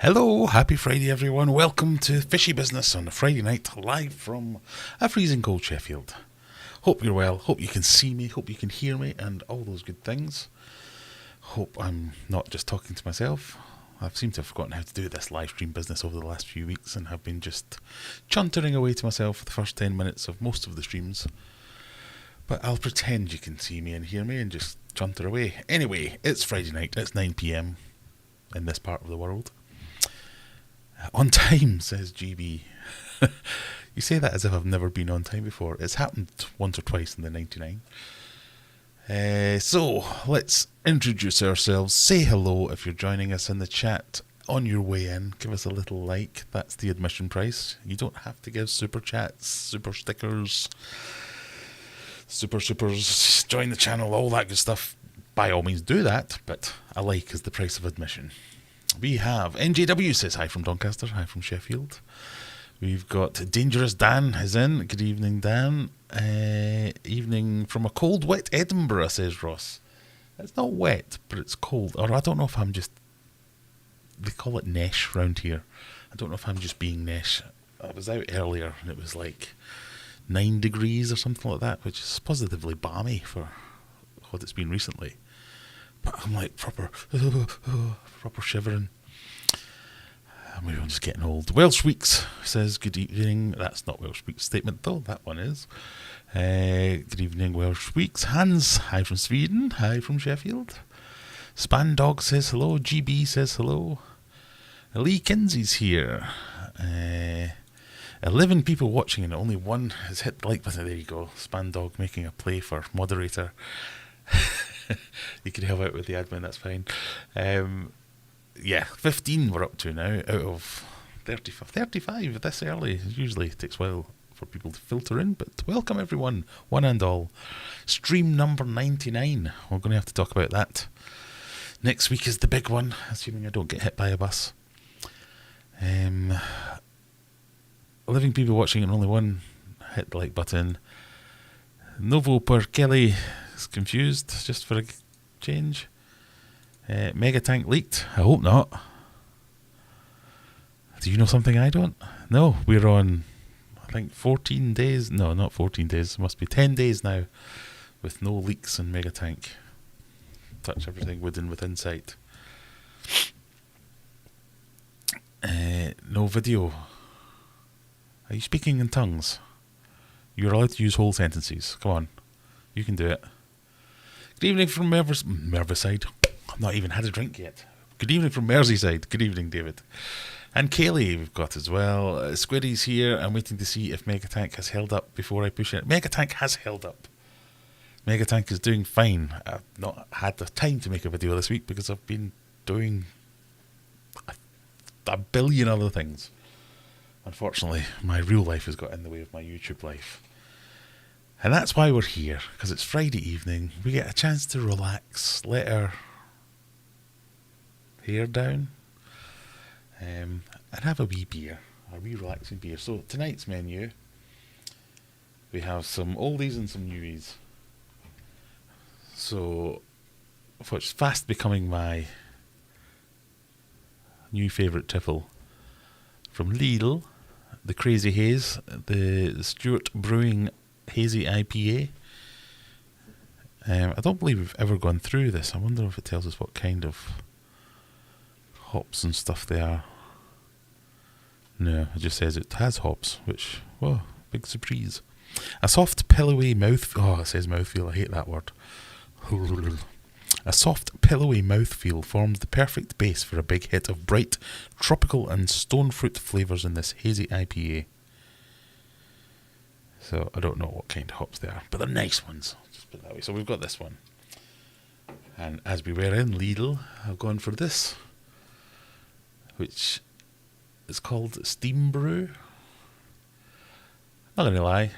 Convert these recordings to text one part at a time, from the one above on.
Hello, happy Friday everyone. Welcome to Fishy Business on a Friday night, live from a freezing cold Sheffield. Hope you're well, hope you can see me, hope you can hear me, and all those good things. Hope I'm not just talking to myself. I seem to have forgotten how to do this live stream business over the last few weeks and have been just chuntering away to myself for the first 10 minutes of most of the streams. But I'll pretend you can see me and hear me and just chunter away. Anyway, it's Friday night, it's 9 PM in this part of the world. On time, says GB. You say that as if I've never been on time before. It's happened once or twice in the 99. So, let's introduce ourselves. Say hello if you're joining us in the chat on your way in. Give us a little like. That's the admission price. You don't have to give super chats, super stickers, supers, join the channel, all that good stuff. By all means do that, but a like is the price of admission. We have NJW says hi from Doncaster, hi from Sheffield. We've got Dangerous Dan is in. Good evening, Dan. Evening from a cold, wet Edinburgh, says Ross. It's not wet, but it's cold. Or I don't know if I'm just... They call it Nesh round here. I don't know if I'm just being Nesh. I was out earlier and it was like 9 degrees or something like that, which is positively balmy for what it's been recently. But I'm like proper shivering. Maybe I'm just getting old. Welsh Weeks says good evening. That's not Welsh Weeks' statement though, that one is. Good evening, Welsh Weeks. Hans, hi from Sweden, hi from Sheffield. Spandog says hello. GB says hello. Lee Kinsey's here. 11 people watching and only one has hit the like button. There you go. Spandog making a play for moderator. You can help out with the admin, that's fine. 15 we're up to now out of 35 this early. Usually it takes a while for people to filter in, but welcome everyone, one and all. Stream number 99. We're going to have to talk about that. Next week is the big one, assuming I don't get hit by a bus. 11 people watching and only one hit the like button. Novo per Kelly is confused, just for a change. Mega Tank leaked. I hope not. Do you know something I don't? No, we're on, I think, 14 days. No, not 14 days. It must be 10 days now with no leaks in Mega Tank. Touch everything within sight. No video. Are you speaking in tongues? You're allowed to use whole sentences. Come on. You can do it. Good evening from Merseyside. I've not even had a drink yet. Good evening from Merseyside. Good evening, David. And Kaylee we've got as well. Squiddy's here. I'm waiting to see if Megatank has held up before I push it. Megatank has held up. Megatank is doing fine. I've not had the time to make a video this week because I've been doing a billion other things. Unfortunately, my real life has got in the way of my YouTube life. And that's why we're here, because it's Friday evening. We get a chance to relax, let our hair down, and have a wee beer, a wee relaxing beer. So tonight's menu, we have some oldies and some newies. So, what's fast becoming my new favourite tipple, from Lidl, the Crazy Haze, the Stewart Brewing Hazy IPA. I don't believe we've ever gone through this. I wonder if it tells us what kind of hops and stuff they are. No, it just says it has hops, which, whoa, big surprise. A soft, pillowy mouthfeel. Oh, it says mouthfeel. I hate that word. A soft, pillowy mouthfeel forms the perfect base for a big hit of bright, tropical and stone fruit flavours in this hazy IPA. So I don't know what kind of hops they are, but they're nice ones. Just put it that way. So we've got this one. And as we were in Lidl, I've gone for this, which is called Steam Brew. Not going to lie,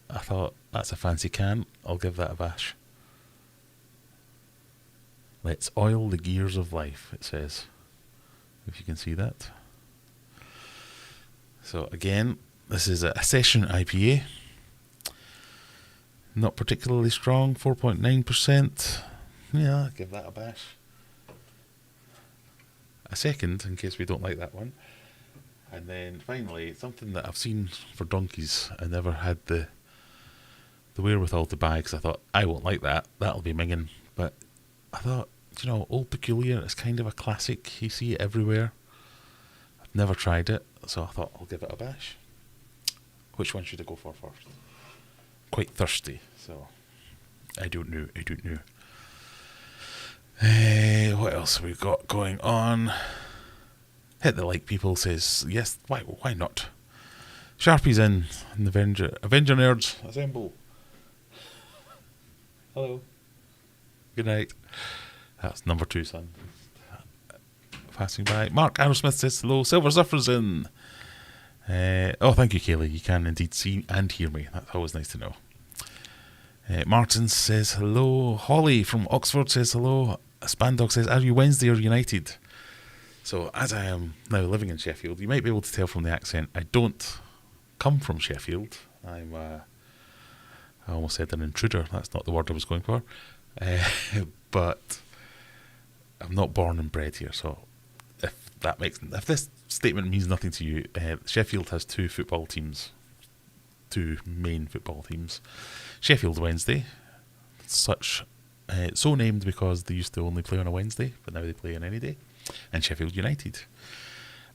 I thought that's a fancy can. I'll give that a bash. Let's oil the gears of life, it says. If you can see that. So again, this is a session IPA. Not particularly strong, 4.9%. Yeah, I'll give that a bash. a second in case we don't like that one. And then finally, something that I've seen for donkeys and never had the wherewithal to buy, because I thought, I won't like that, that'll be minging. But I thought, Old Peculiar is kind of a classic. You see it everywhere. I've never tried it, so I thought I'll give it a bash. Which one should I go for first? Quite thirsty, so I don't know. What else have we got going on? Hit the like people says, yes, why not? Sharpie's in the Avenger Nerds, assemble. Hello. Good night. That's number 2, son. Passing by. Mark Aerosmith says hello. Silver Surfer's in. Thank you, Kaylee. You can indeed see and hear me. That's always nice to know. Martin says hello. Holly from Oxford says hello. Spandog says, are you Wednesday or United? So, as I am now living in Sheffield, you might be able to tell from the accent, I don't come from Sheffield. I almost said an intruder. That's not the word I was going for. But I'm not born and bred here. So, if this statement means nothing to you, Sheffield has 2 football teams. 2 main football teams. Sheffield Wednesday, so named because they used to only play on a Wednesday, but now they play on any day. And Sheffield United.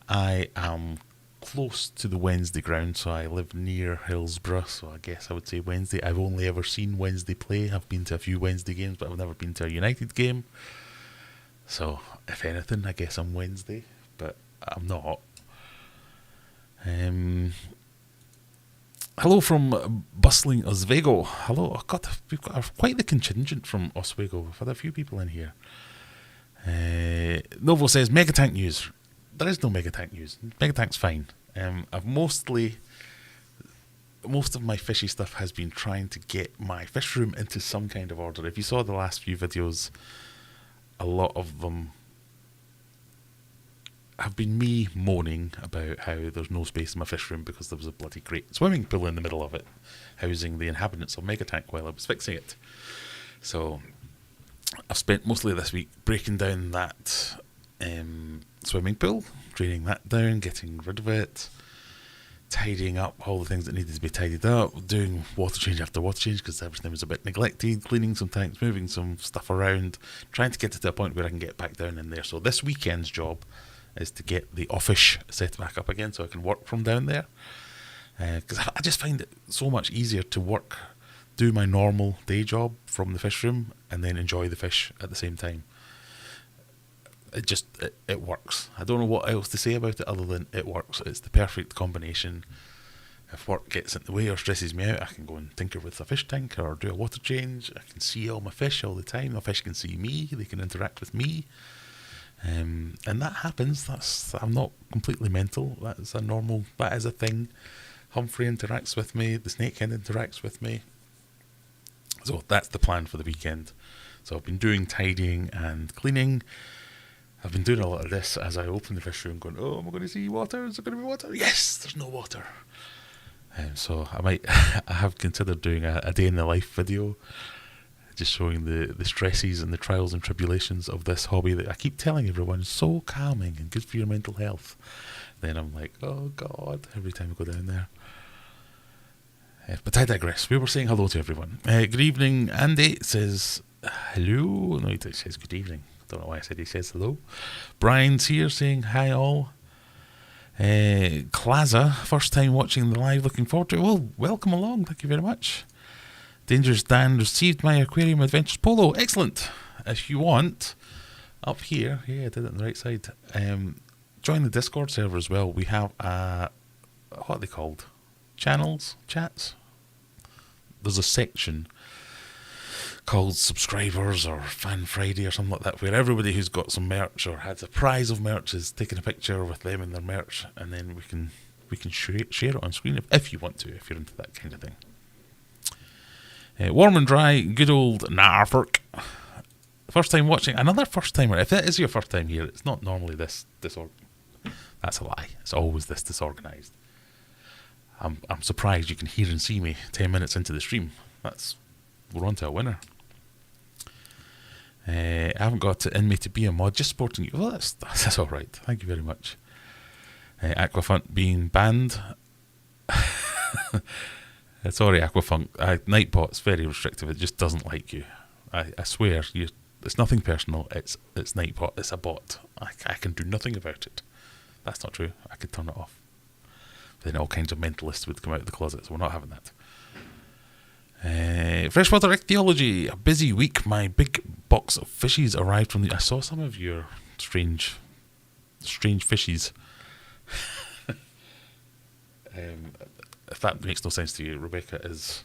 I am close to the Wednesday ground, so I live near Hillsborough, so I guess I would say Wednesday. I've only ever seen Wednesday play. I've been to a few Wednesday games, but I've never been to a United game. So, if anything, I guess I'm Wednesday, but I'm not. Hello from bustling Oswego. Hello. Oh God, we've got quite the contingent from Oswego. We've had a few people in here. Novo says Megatank news. There is no Megatank news. Megatank's fine. Most of my fishy stuff has been trying to get my fish room into some kind of order. If you saw the last few videos, a lot of them have been me moaning about how there's no space in my fish room because there was a bloody great swimming pool in the middle of it, housing the inhabitants of Megatank while I was fixing it. So I've spent mostly this week breaking down that swimming pool, draining that down, getting rid of it, tidying up all the things that needed to be tidied up, doing water change after water change because everything was a bit neglected, cleaning some tanks, moving some stuff around, trying to get it to a point where I can get back down in there. So this weekend's job is to get the office set back up again so I can work from down there. Because I just find it so much easier to do my normal day job from the fish room and then enjoy the fish at the same time. It works. I don't know what else to say about it other than it works. It's the perfect combination. If work gets in the way or stresses me out, I can go and tinker with a fish tank or do a water change. I can see all my fish all the time. The fish can see me. They can interact with me. And that happens. I'm not completely mental. That is a thing. Humphrey interacts with me. The snakehead interacts with me. So that's the plan for the weekend. So I've been doing tidying and cleaning. I've been doing a lot of this as I open the fish room going, am I going to see water? Is there going to be water? Yes, there's no water. So I have considered doing a day in the life video, just showing the stresses and the trials and tribulations of this hobby that I keep telling everyone is so calming and good for your mental health. Then I'm like, oh God, every time I go down there. But I digress. We were saying hello to everyone. Good evening. Andy says hello. No, he says good evening. Don't know why I said he says hello. Brian's here saying hi all. Claza, first time watching the live, looking forward to it. Well, welcome along. Thank you very much. Dangerous Dan received my Aquarium Adventures polo. Excellent. If you want, up here, I did it on the right side. Join the Discord server as well. We have what are they called? Chats. There's a section called Subscribers or Fan Friday or something like that, where everybody who's got some merch or has a prize of merch is taking a picture with them and their merch, and then we can share it on screen if you want to, if you're into that kind of thing. Warm and dry, good old Norfolk. First time watching, another first timer. If it is your first time here, it's not normally this disorganized. That's a lie. It's always this disorganized. I'm surprised you can hear and see me 10 minutes into the stream. We're on to a winner. I haven't got it in me to be a mod, just supporting you. Well, that's alright. Thank you very much. Aquafunk being banned. Sorry, Aquafunk. Nightbot's very restrictive. It just doesn't like you. I swear, it's nothing personal. It's Nightbot. It's a bot. I can do nothing about it. That's not true. I could turn it off. Then all kinds of mentalists would come out of the closet, so we're not having that. Freshwater ichthyology. A busy week. My big box of fishies arrived from I saw some of your strange fishies. If that makes no sense to you, Rebecca is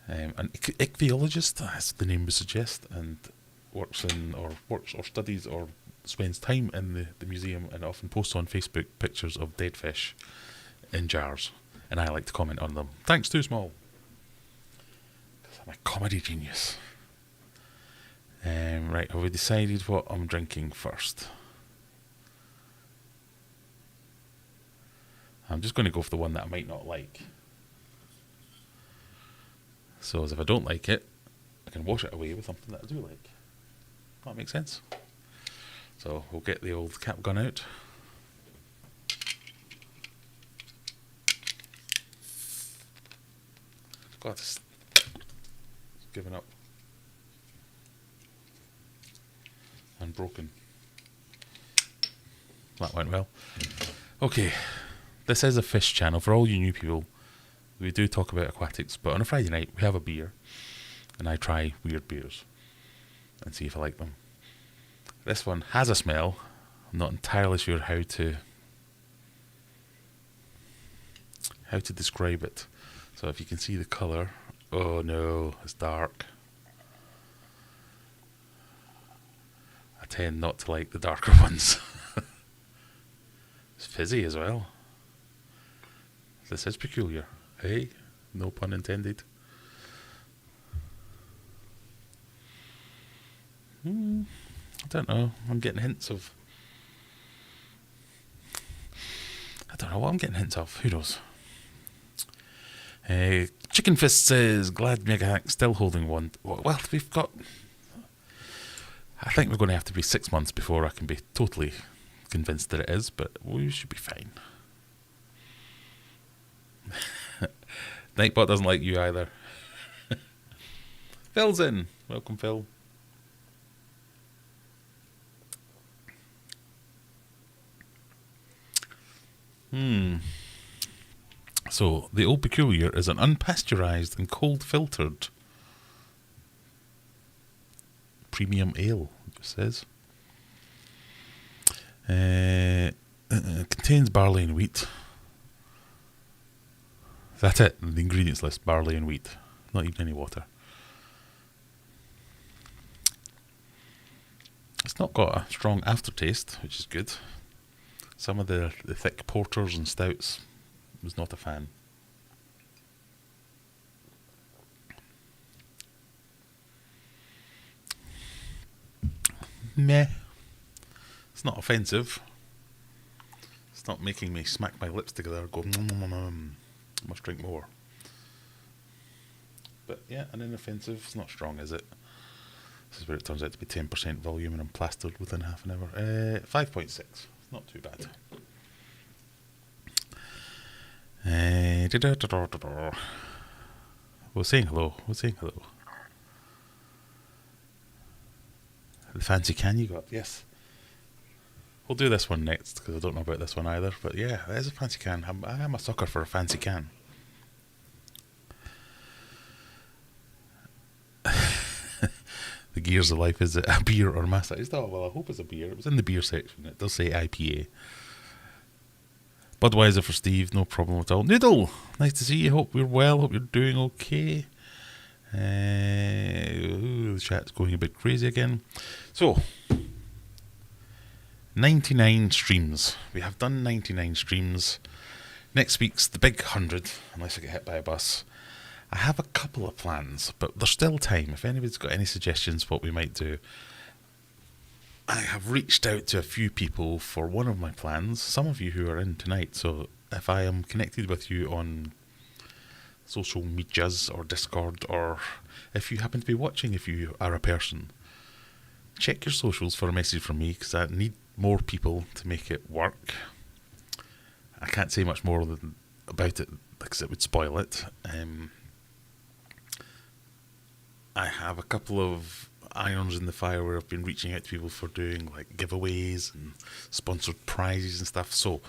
an ichthyologist, as the name would suggest, and works or studies or spends time in the museum, and often posts on Facebook pictures of dead fish in jars, and I like to comment on them. Thanks, Too Small. I'm a comedy genius. Right, have we decided what I'm drinking first? I'm just going to go for the one that I might not like. So as if I don't like it, I can wash it away with something that I do like. That makes sense. So we'll get the old cap gun out. God, it's given up. And broken. That went well. Okay. This is a fish channel. For all you new people, we do talk about aquatics, but on a Friday night we have a beer and I try weird beers and see if I like them. This one has a smell. I'm not entirely sure how to describe it. So if you can see the colour, oh no, it's dark. I tend not to like the darker ones. It's fizzy as well. This is peculiar. Hey, no pun intended. I don't know. I'm getting hints of... I don't know what I'm getting hints of. Who knows? Chicken Fist says, glad Mega Hack still holding one. Well, we've got... I think we're going to have to be 6 months before I can be totally convinced that it is, but we should be fine. Nightbot doesn't like you either. Phil's in. Welcome, Phil. So, the Old Peculiar is an unpasteurised and cold filtered premium ale, it says. Contains barley and wheat. That's it, the ingredients list, barley and wheat. Not even any water. It's not got a strong aftertaste, which is good. Some of the thick porters and stouts, was not a fan. Meh. It's not offensive. It's not making me smack my lips together, go must drink more. But yeah, an inoffensive. It's not strong, is it? This is where it turns out to be 10% volume and I'm plastered within half an hour. 5.6. Not too bad. We're saying hello. The fancy can you got? Yes. We'll do this one next because I don't know about this one either. But yeah, there's a fancy can. I am a sucker for a fancy can. The Gears of Life, is it a beer or massa? Oh, well, I hope it's a beer. It was in the beer section. It does say IPA. Budweiser for Steve, no problem at all. Noodle, nice to see you. Hope you're well. Hope you're doing okay. The chat's going a bit crazy again. So, 99 streams. We have done 99 streams. Next week's the big 100, unless I get hit by a bus. I have a couple of plans, but there's still time. If anybody's got any suggestions what we might do. I have reached out to a few people for one of my plans, some of you who are in tonight, so if I am connected with you on social medias or Discord, or if you happen to be watching, if you are a person, check your socials for a message from me, because I need more people to make it work. I can't say much more about it because it would spoil it. I have a couple of irons in the fire where I've been reaching out to people for doing like giveaways and sponsored prizes and stuff. So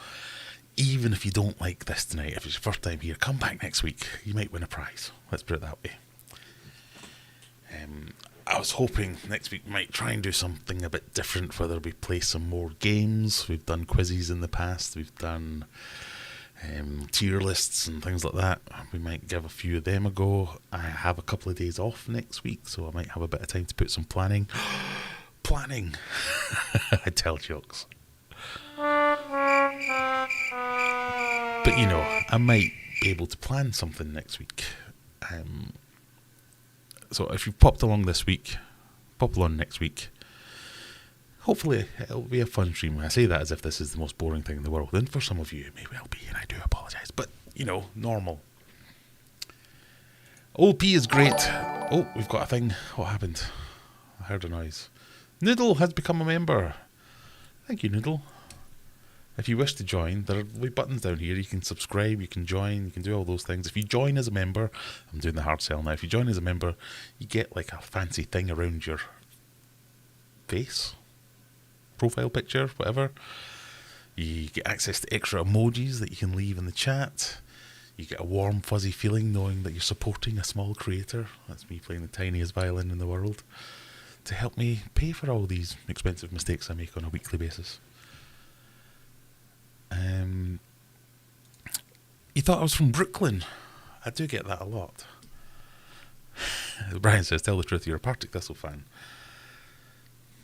even if you don't like this tonight, if it's your first time here, come back next week. You might win a prize. Let's put it that way. I was hoping next week we might try and do something a bit different, whether we play some more games. We've done quizzes in the past. We've done tier lists and things like that. We might give a few of them a go. I have a couple of days off next week, so I might have a bit of time to put some planning. Planning! I tell jokes. But you know, I might be able to plan something next week. So if you've popped along this week, pop along next week. Hopefully it'll be a fun stream. I say that as if this is the most boring thing in the world. And for some of you it may well be, and I do apologise. But, you know, normal. OP is great. Oh, we've got a thing. What happened? I heard a noise. Noodle has become a member. Thank you, Noodle. If you wish to join, there are buttons down here. You can subscribe, you can join, you can do all those things. If you join as a member, I'm doing the hard sell now. If you join as a member, you get like a fancy thing around your face. Profile picture, whatever. You get access to extra emojis that you can leave in the chat. You get a warm, fuzzy feeling knowing that you're supporting a small creator. That's me playing the tiniest violin in the world to help me pay for all these expensive mistakes I make on a weekly basis. You thought I was from Brooklyn? I do get that a lot. Brian says, tell the truth, you're a Partick Thistle fan.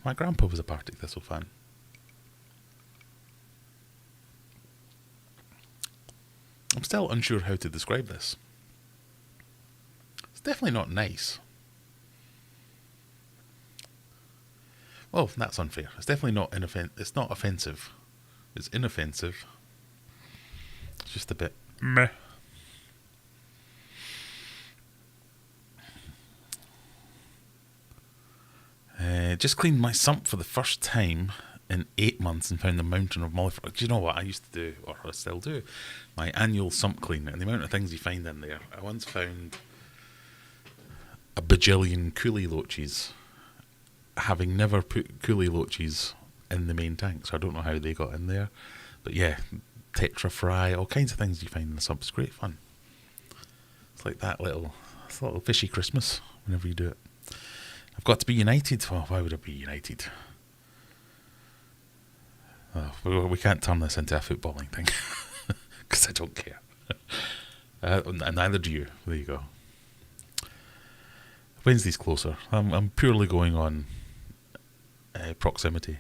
My grandpa was a Partick Thistle fan. I'm still unsure how to describe this. It's definitely not nice. Well, that's unfair. It's definitely not it's not offensive. It's inoffensive. It's just a bit meh. Just cleaned my sump for the first time in 8 months and found a mountain of mollyfrog. Do you know what I used to do, or I still do? My annual sump clean, and the amount of things you find in there. I once found a bajillion coolie loaches, having never put coolie loaches in the main tank, so I don't know how they got in there. But yeah, tetra fry, all kinds of things you find in the sump. It's great fun. It's like that little fishy Christmas whenever you do it. I've got to be united. Well, why would I be united? Oh, we can't turn this into a footballing thing because I don't care. And neither do you. There you go. Wednesday's closer. I'm purely going on proximity.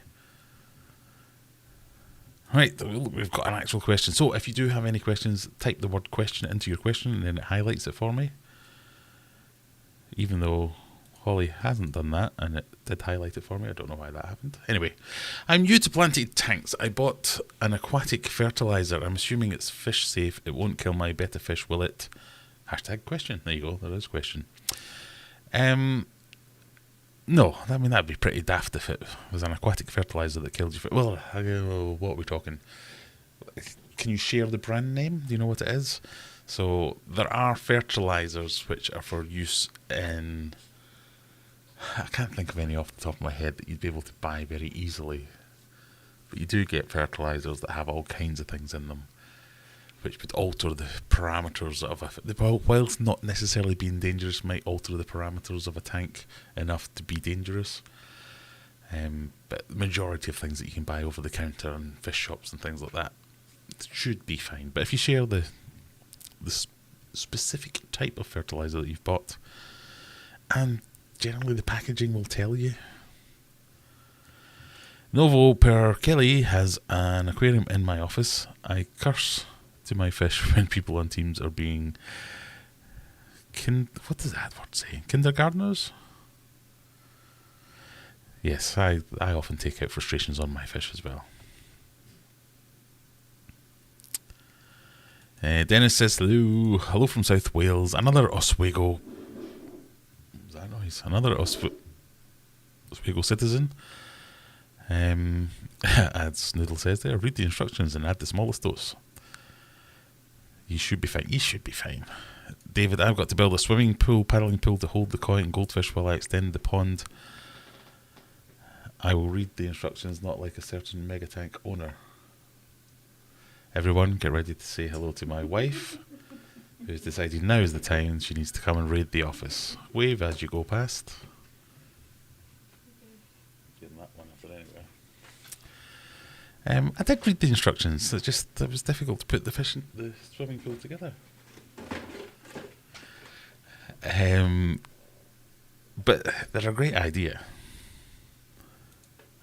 Right, we've got an actual question. So if you do have any questions, type the word question into your question and then it highlights it for me. Even though Holly hasn't done that and it did highlight it for me. I don't know why that happened. Anyway, I'm new to planted tanks. I bought an aquatic fertilizer. I'm assuming it's fish safe. It won't kill my betta fish, will it? Hashtag question. There you go. There is a question. No, I mean, that'd be pretty daft if it was an aquatic fertilizer that killed you. Well, what are we talking? Can you share the brand name? Do you know what it is? So there are fertilizers which are for use in... I can't think of any off the top of my head that you'd be able to buy very easily. But you do get fertilizers that have all kinds of things in them, which would alter the parameters of whilst not necessarily being dangerous, might alter the parameters of a tank enough to be dangerous. But the majority of things that you can buy over the counter in fish shops and things like that should be fine. But if you share the specific type of fertilizer that you've bought, and generally the packaging will tell you. Novo per Kelly has an aquarium in my office. I curse to my fish when people on teams are being what does that word say? Kindergartners? Yes, I often take out frustrations on my fish as well. Dennis says hello from South Wales. Another Oswego. What was that noise? Another Oswego citizen. As Noodle says there, read the instructions and add the smallest dose. You should be fine. You should be fine. David, I've got to build a swimming pool, paddling pool to hold the koi and goldfish while I extend the pond. I will read the instructions, not like a certain mega tank owner. Everyone, get ready to say hello to my wife, who's decided now is the time she needs to come and raid the office. Wave as you go past. Getting that one off there anyway. I did read the instructions. It was difficult to put the swimming pool together. But they're a great idea.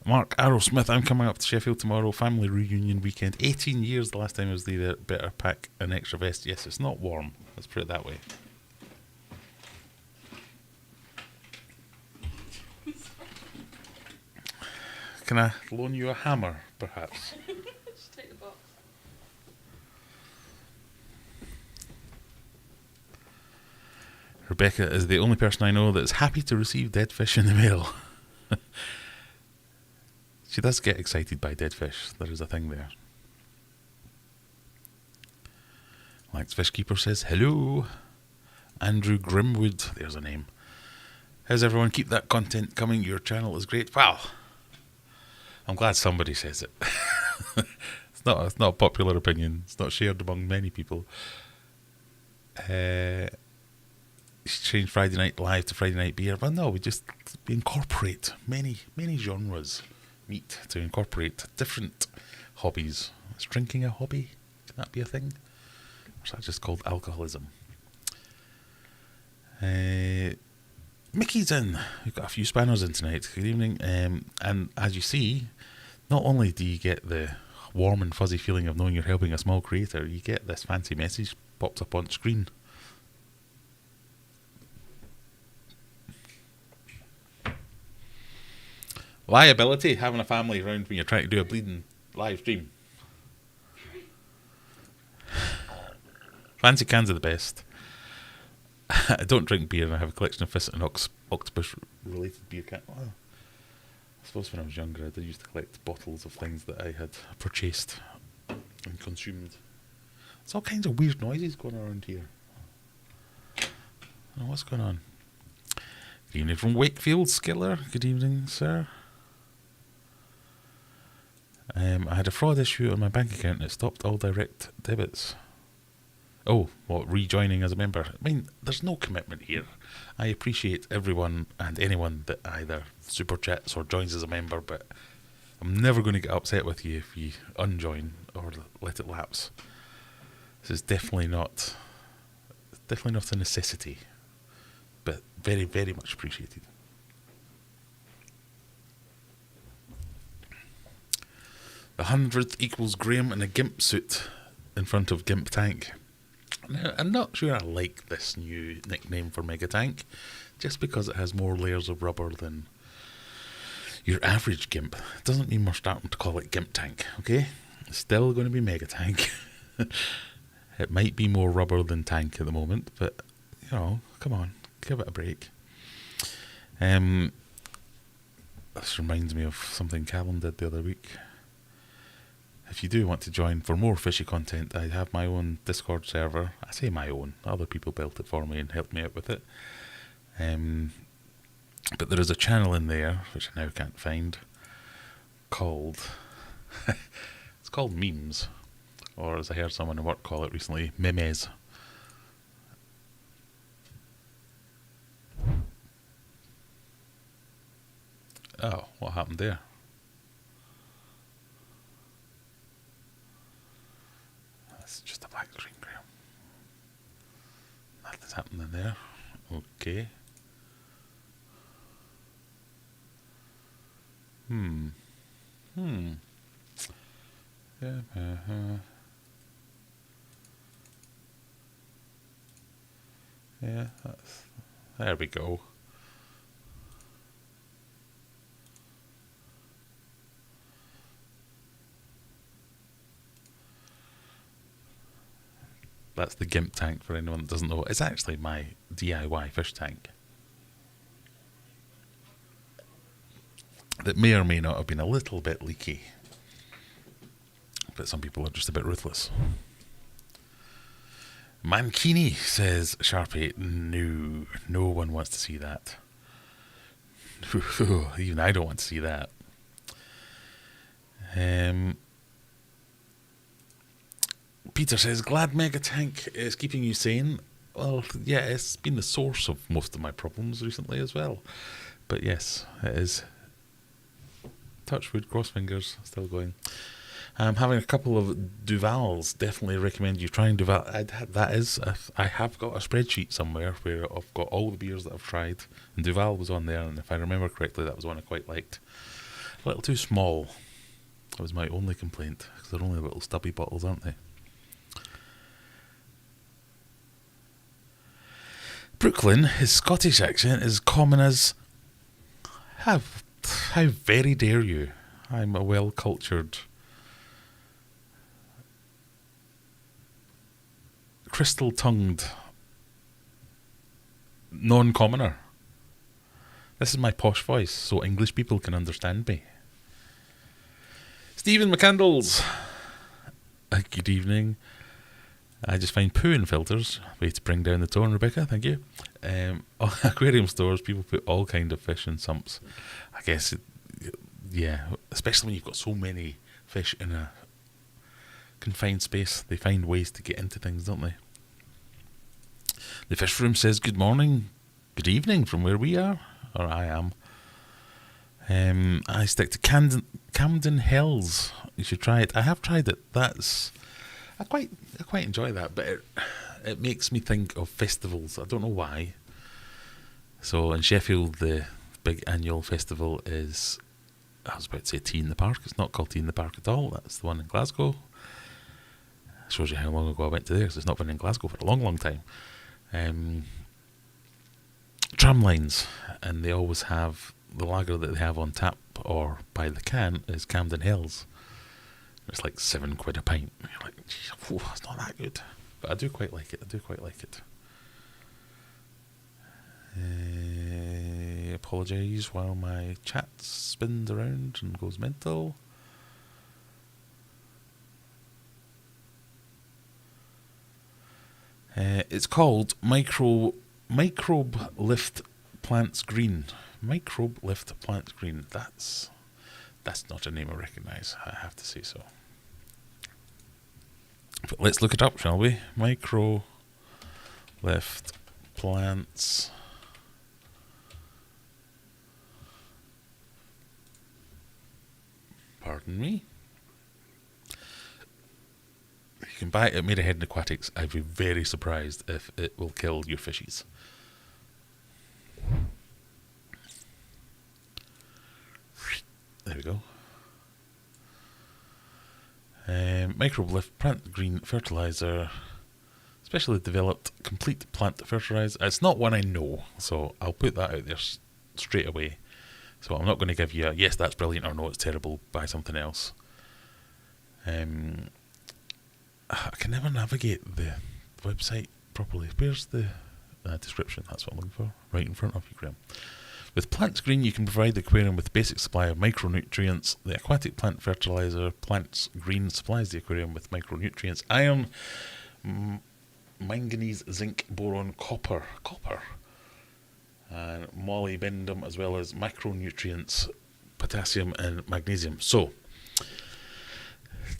Mark Arrowsmith, I'm coming up to Sheffield tomorrow. Family reunion weekend. 18 years the last time I was there. Better pack an extra vest. Yes, it's not warm. Let's put it that way. Can I loan you a hammer, perhaps? Just take the box. Rebecca is the only person I know that is happy to receive dead fish in the mail. She does get excited by dead fish. There is a thing there. Lax Fishkeeper says, hello. Andrew Grimwood, there's a name. How's everyone? Keep that content coming. Your channel is great. Wow. I'm glad somebody says it. It's not a popular opinion. It's not shared among many people. She changed Friday Night Live to Friday Night Beer. But no, we incorporate many genres. Meet to incorporate different hobbies. Is drinking a hobby? Can that be a thing? Or is that just called alcoholism? Mickey's in. We've got a few spanners in tonight. Good evening. And as you see, not only do you get the warm and fuzzy feeling of knowing you're helping a small creator, you get this fancy message popped up on screen. Liability, having a family around when you're trying to do a bleeding live stream. Fancy cans are the best. I don't drink beer and I have a collection of Fist and Octopus related beer cans. Oh, I suppose when I was younger I used to collect bottles of things that I had purchased and consumed. There's all kinds of weird noises going around here. I don't know what's going on. Good evening from Wakefield, Skiller. Good evening, sir. I had a fraud issue on my bank account and it stopped all direct debits. Oh, what, rejoining as a member? I mean, there's no commitment here. I appreciate everyone and anyone that either super chats or joins as a member, but I'm never going to get upset with you if you unjoin or let it lapse. This is definitely not a necessity, but very, very much appreciated. The 100th equals Graham in a gimp suit in front of Gimp Tank. Now, I'm not sure I like this new nickname for Mega Tank, just because it has more layers of rubber than your average Gimp. It doesn't mean we're starting to call it Gimp Tank, okay? It's still going to be Mega Tank. It might be more rubber than tank at the moment, but, you know, come on, give it a break. This reminds me of something Callum did the other week. If you do want to join for more fishy content, I have my own Discord server. I say my own. Other people built it for me and helped me out with it. But there is a channel in there, which I now can't find, called... it's called Memes. Or as I heard someone in work call it recently, Memes. Oh, what happened there? That's just a black screen, Graham. Nothing's happening there. Okay. Yeah, yeah, there we go. That's the Gimp tank for anyone that doesn't know. It's actually my DIY fish tank. that may or may not have been a little bit leaky. But some people are just a bit ruthless. Mankini says, Sharpie, no one wants to see that. Even I don't want to see that. Peter says, glad Megatank is keeping you sane. Well, yeah, it's been the source of most of my problems recently as well. But yes, it is. Touch wood, cross fingers, still going. I'm having a couple of Duvals. Definitely recommend you trying Duval. I have got a spreadsheet somewhere where I've got all the beers that I've tried, and Duval was on there. And if I remember correctly, that was one I quite liked. A little too small. That was my only complaint, because they're only little stubby bottles, aren't they? Brooklyn, his Scottish accent is common as how very dare you? I'm a well-cultured, crystal-tongued non-commoner. This is my posh voice, so English people can understand me. Stephen McCandles. Good evening. I just find poo in filters. Way to bring down the tone, Rebecca. Thank you. Aquarium stores, people put all kind of fish in sumps. I guess, yeah, especially when you've got so many fish in a confined space, they find ways to get into things, don't they? The fish room says good morning, good evening from where we are, or I am. I stick to Camden Hills. You should try it. I have tried it. I quite enjoy that, but it makes me think of festivals. I don't know why. So in Sheffield, the big annual festival is, I was about to say Tea in the Park. It's not called Tea in the Park at all. That's the one in Glasgow. Shows you how long ago I went to there, because it's not been in Glasgow for a long, long time. Tram lines, and they always have the lager that they have on tap or by the can is Camden Hills. It's like £7 a pint. You're like, geez, it's not that good. But I do quite like it. Apologise while my chat spins around and goes mental. It's called Microbe Lift Plants Green. Microbe Lift Plants Green. That's not a name I recognise, I have to say so. But let's look it up, shall we? Micro Lift Plants. Pardon me. You can buy it at Made Ahead in Aquatics. I'd be very surprised if it will kill your fishies. There we go. Microbe Lift Plant Green Fertilizer. Specially developed complete plant fertilizer. It's not one I know, so I'll put that out there straight away. So I'm not going to give you a yes, that's brilliant, or no, it's terrible, buy something else. I can never navigate the website properly. Where's the description? That's what I'm looking for. Right in front of you, Graham. With Plants Green, you can provide the aquarium with a basic supply of micronutrients. The aquatic plant fertilizer Plants Green supplies the aquarium with micronutrients: iron, manganese, zinc, boron, copper, and molybdenum, as well as micronutrients, potassium and magnesium. So,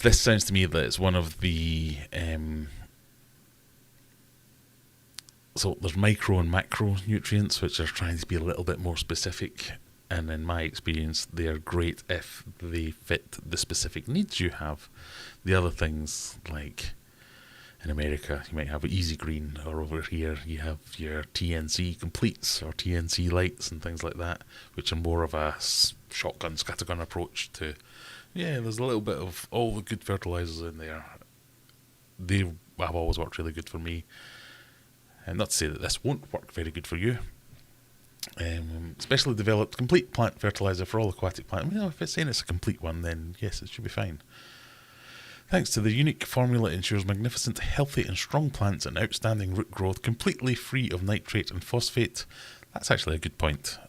this sounds to me that it's one of the so there's micro and macro nutrients, which are trying to be a little bit more specific, and in my experience they are great if they fit the specific needs you have. The other things, like in America you might have Easy Green, or over here you have your TNC completes or TNC lights and things like that, which are more of a shotgun scattergun approach to, yeah, there's a little bit of all the good fertilizers in there. They have always worked really good for me. And not to say that this won't work very good for you. Specially developed complete plant fertilizer for all aquatic plants. If it's saying it's a complete one, then yes, it should be fine. Thanks to the unique formula, it ensures magnificent, healthy and strong plants and outstanding root growth, completely free of nitrate and phosphate. That's actually a good point.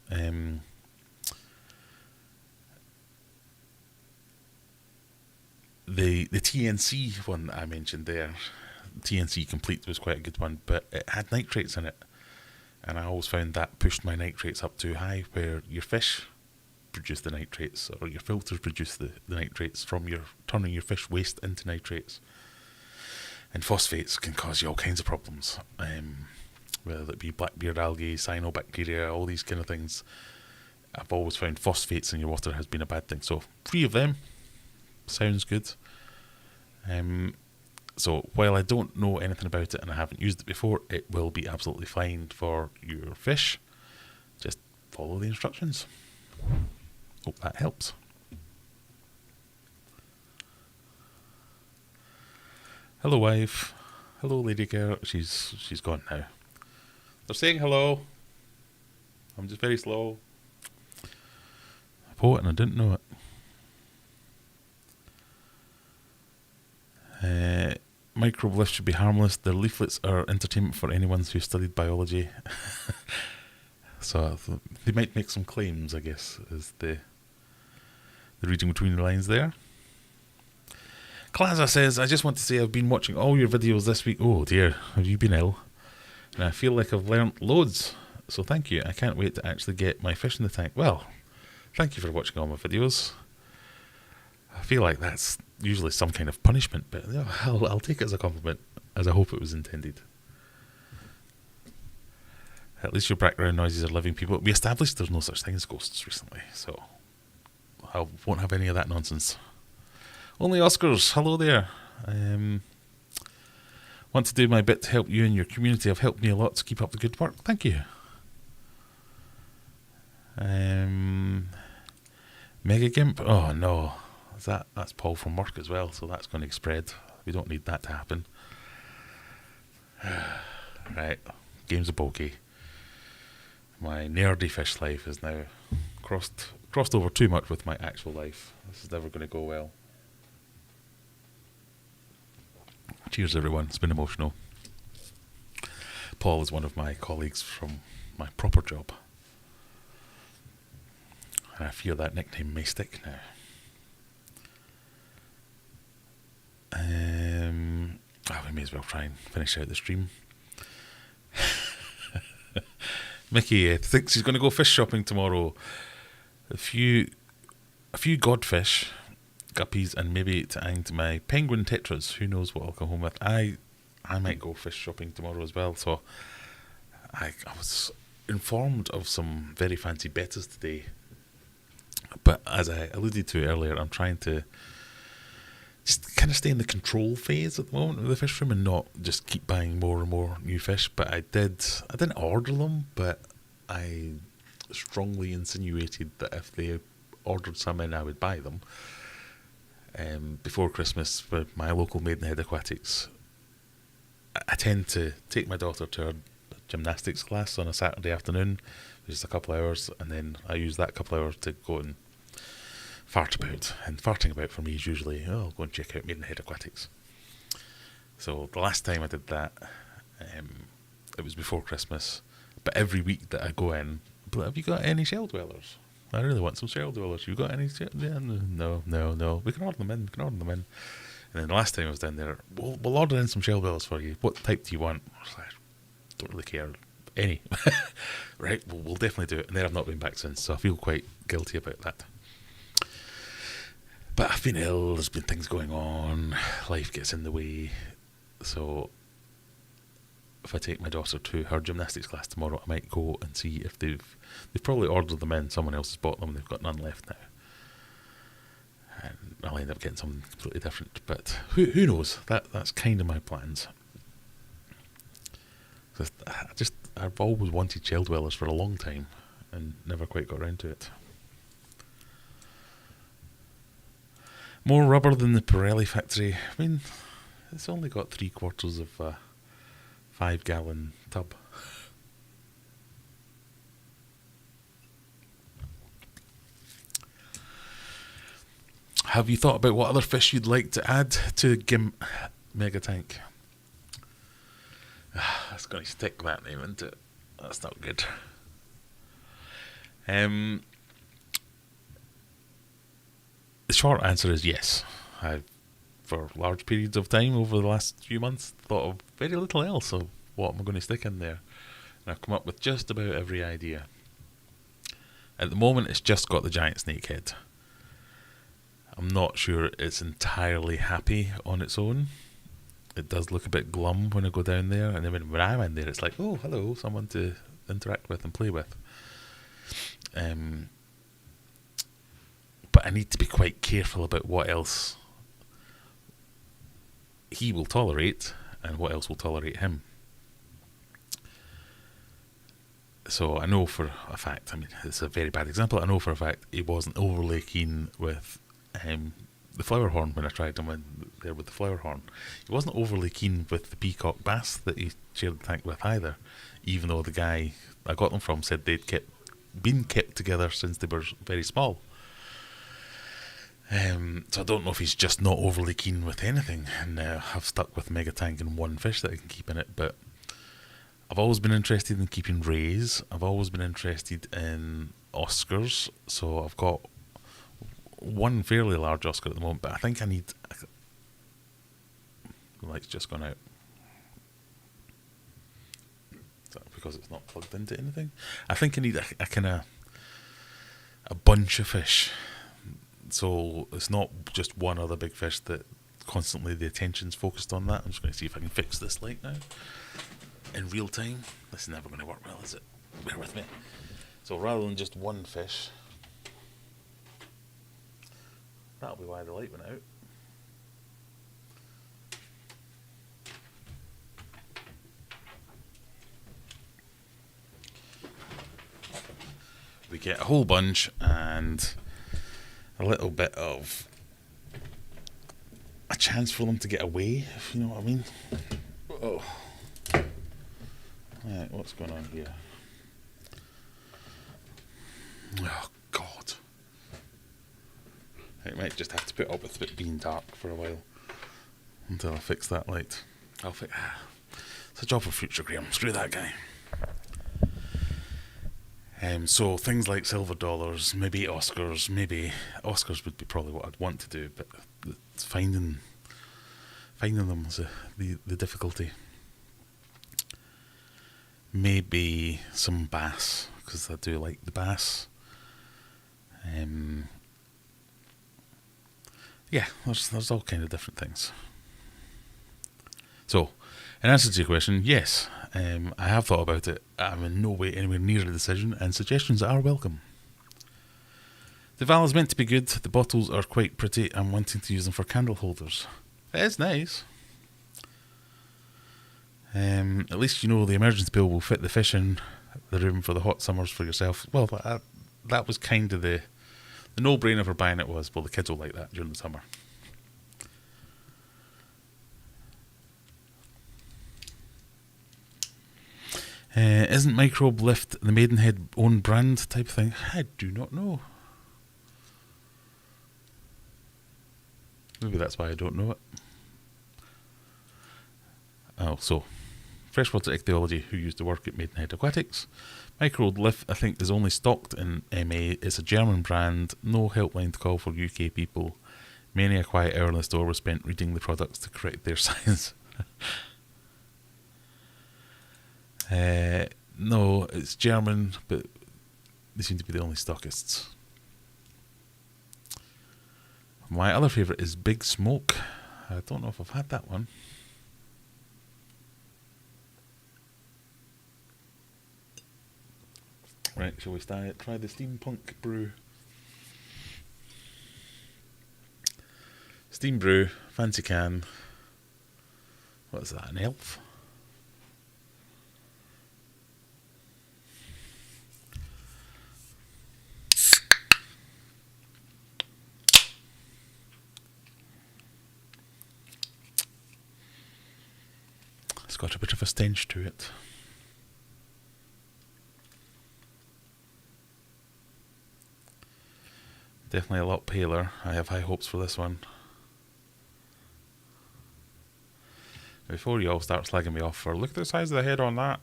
the TNC one that I mentioned there, TNC Complete, was quite a good one, but it had nitrates in it. And I always found that pushed my nitrates up too high, where your fish produce the nitrates, or your filters produce the nitrates from turning your fish waste into nitrates. And phosphates can cause you all kinds of problems, whether it be blackbeard algae, cyanobacteria, all these kind of things. I've always found phosphates in your water has been a bad thing. So free of them sounds good. So while I don't know anything about it and I haven't used it before, it will be absolutely fine for your fish. Just follow the instructions. Hope that helps. Hello, wife. Hello, lady girl. She's gone now. They're saying hello. I'm just very slow. A poet and I didn't know it. Microbe lifts should be harmless. Their leaflets are entertainment for anyone who studied biology. So they might make some claims, I guess, is the reading between the lines there. Klaza says, I just want to say I've been watching all your videos this week. Oh dear, have you been ill? And I feel like I've learnt loads. So thank you. I can't wait to actually get my fish in the tank. Well, thank you for watching all my videos. I feel like that's usually some kind of punishment, but I'll take it as a compliment, as I hope it was intended. At least your background noises are living people. We established there's no such thing as ghosts recently, so I won't have any of that nonsense. Only Oscars, hello there. Want to do my bit to help you and your community. Have helped me a lot, to keep up the good work. Thank you. Mega Gimp? Oh no. That's Paul from work as well, so that's going to spread. We don't need that to happen. Right, game's a bogey. My nerdy fish life is now crossed over too much with my actual life. This is never going to go well. Cheers everyone, it's been emotional. Paul is one of my colleagues from my proper job. And I fear that nickname may stick now. We may as well try and finish out the stream. Mickey thinks he's going to go fish shopping tomorrow. A few godfish, guppies, and maybe to hang to my penguin tetras. Who knows what I'll come home with. I might go fish shopping tomorrow as well. So I was informed of some very fancy betas today. But as I alluded to earlier, I'm trying to just kind of stay in the control phase at the moment with the fish room and not just keep buying more and more new fish. But I didn't order them, but I strongly insinuated that if they ordered some in, I would buy them. Before Christmas, with my local Maidenhead Aquatics, I tend to take my daughter to her gymnastics class on a Saturday afternoon, just a couple of hours, and then I use that couple of hours to go and fart about. And farting about for me is usually, I'll go and check out Maidenhead Aquatics. So the last time I did that, it was before Christmas. But every week that I go in, have you got any shell dwellers? I really want some shell dwellers. You got any? Yeah, no. We can order them in. And then the last time I was down there, we'll order in some shell dwellers for you. What type do you want? I don't really care. Any. Right, we'll definitely do it. And then I've not been back since, so I feel quite guilty about that. But I've been ill, there's been things going on, life gets in the way. So if I take my daughter to her gymnastics class tomorrow, I might go and see if they've probably ordered them in, someone else has bought them and they've got none left now. And I'll end up getting something completely different. But who knows? That's kind of my plans. I've always wanted shell dwellers for a long time and never quite got around to it. More rubber than the Pirelli factory. I mean, it's only got 3/4 of a 5-gallon tub. Have you thought about what other fish you'd like to add to Gimp Mega Tank? That's going to stick that name into it. That's not good. The short answer is yes. I've for large periods of time over the last few months, thought of very little else of what am I going to stick in there. And I've come up with just about every idea. At the moment, it's just got the giant snake head. I'm not sure it's entirely happy on its own. It does look a bit glum when I go down there, and then when I'm in there, it's like, oh, hello, someone to interact with and play with. But I need to be quite careful about what else he will tolerate and what else will tolerate him. So I know for a fact, I mean, it's a very bad example, I know for a fact he wasn't overly keen with the flower horn when I tried him in there with the flower horn. He wasn't overly keen with the peacock bass that he shared the tank with either, even though the guy I got them from said they'd been kept together since they were very small. So I don't know if he's just not overly keen with anything, and I've stuck with Mega Tank and one fish that I can keep in it. But I've always been interested in keeping rays. I've always been interested in Oscars, so I've got one fairly large Oscar at the moment, but I think I need... The light's just gone out. Is that because it's not plugged into anything? I think I need a kind of a bunch of fish. So it's not just one other big fish that constantly the attention's focused on that. I'm just going to see if I can fix this light now in real time. This is never going to work well, is it? Bear with me. So rather than just one fish, that'll be why the light went out. We get a whole bunch and a little bit of a chance for them to get away, if you know what I mean. Oh. Right, what's going on here? Oh, God. I might just have to put up with it being dark for a while until I fix that light. It's a job for future Graham. Screw that guy. So things like silver dollars, maybe Oscars would be probably what I'd want to do, but it's finding them is the difficulty. Maybe some bass, because I do like the bass. Yeah, there's all kind of different things. So, in answer to your question, yes, I have thought about it. I'm in no way anywhere near a decision, and suggestions are welcome. The vial is meant to be good. The bottles are quite pretty. I'm wanting to use them for candle holders. It is nice. At least you know the emergency pill will fit the fish in the room for the hot summers for yourself. Well, that was kind of the no-brainer for buying it was, well, the kids will like that during the summer. Isn't Microbe Lift the Maidenhead own brand type thing? I do not know. Maybe that's why I don't know it. Oh, so Freshwater Ichthyology, who used to work at Maidenhead Aquatics. Microbe Lift, I think, is only stocked in MA. It's a German brand. No helpline to call for UK people. Many a quiet hour in the store was spent reading the products to correct their size. No, it's German, but they seem to be the only stockists. My other favourite is Big Smoke. I don't know if I've had that one. Right, shall we try the Steampunk Brew? Steam Brew, fancy can. What is that, an elf? It's got a bit of a stench to it. Definitely a lot paler. I have high hopes for this one. Before you all start slagging me off for, look at the size of the head on that.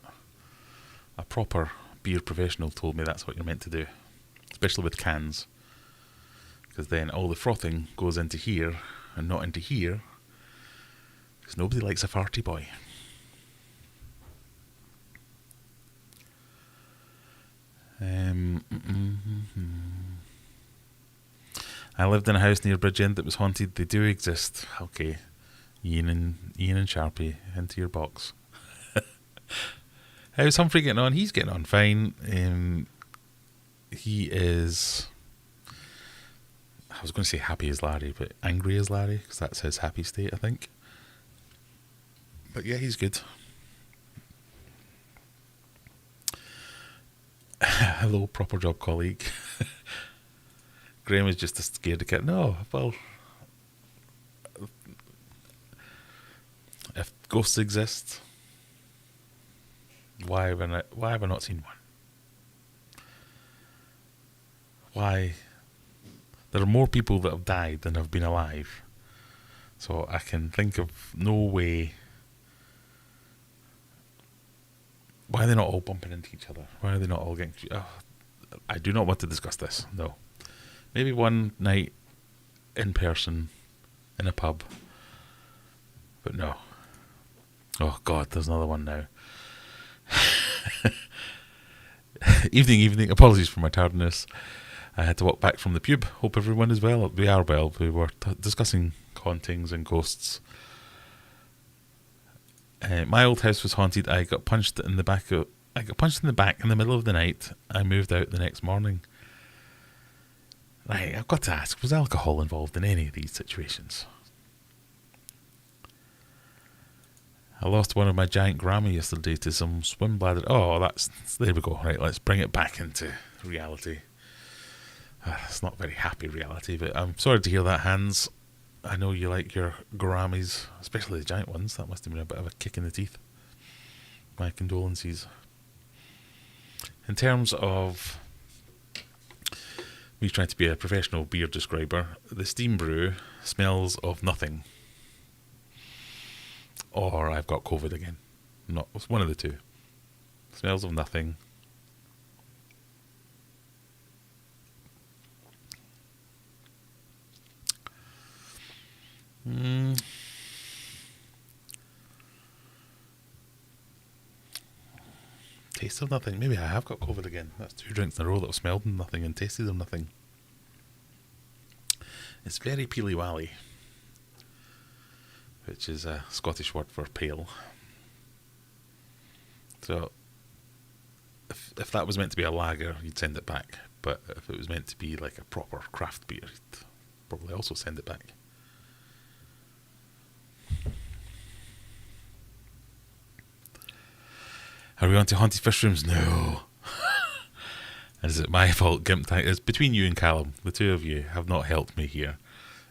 A proper beer professional told me that's what you're meant to do. Especially with cans. Because then all the frothing goes into here and not into here. Because nobody likes a farty boy. I lived in a house near Bridgend that was haunted. They do exist. Okay. Ian and Sharpie, into your box. How's Humphrey getting on? He's getting on fine. He is... I was going to say happy as Larry, but angry as Larry, because that's his happy state, I think. But yeah, he's good. Hello, proper job colleague. Graham is just a scared cat. No, well, if ghosts exist, why have I not seen one? Why? There are more people that have died than have been alive. So I can think of no way. Why are they not all bumping into each other? Why are they not all getting... Oh, I do not want to discuss this. No. Maybe one night in person in a pub. But no. Oh God, there's another one now. Evening. Apologies for my tardiness. I had to walk back from the pub. Hope everyone is well. We are well. We were discussing hauntings and ghosts. My old house was haunted. I got punched in the back in the middle of the night. I moved out the next morning. Right, I've got to ask, was alcohol involved in any of these situations? I lost one of my giant Grammy yesterday to some swim bladder. Oh, there we go. Right, let's bring it back into reality. It's not very happy reality, but I'm sorry to hear that, Hans. I know you like your Grammys, especially the giant ones. That must have been a bit of a kick in the teeth. My condolences. In terms of me trying to be a professional beer describer, the steam brew smells of nothing. Or I've got COVID again. It's one of the two. Smells of nothing. Taste of nothing. Maybe I have got COVID again. That's 2 drinks in a row that have smelled of nothing and tasted of nothing. It's very peely-wally, which is a Scottish word for pale. So, if that was meant to be a lager, you'd send it back. But if it was meant to be like a proper craft beer, you'd probably also send it back. Are we on to haunted fish rooms? No. And is it my fault, Gimp Tank? It's between you and Callum. The two of you have not helped me here.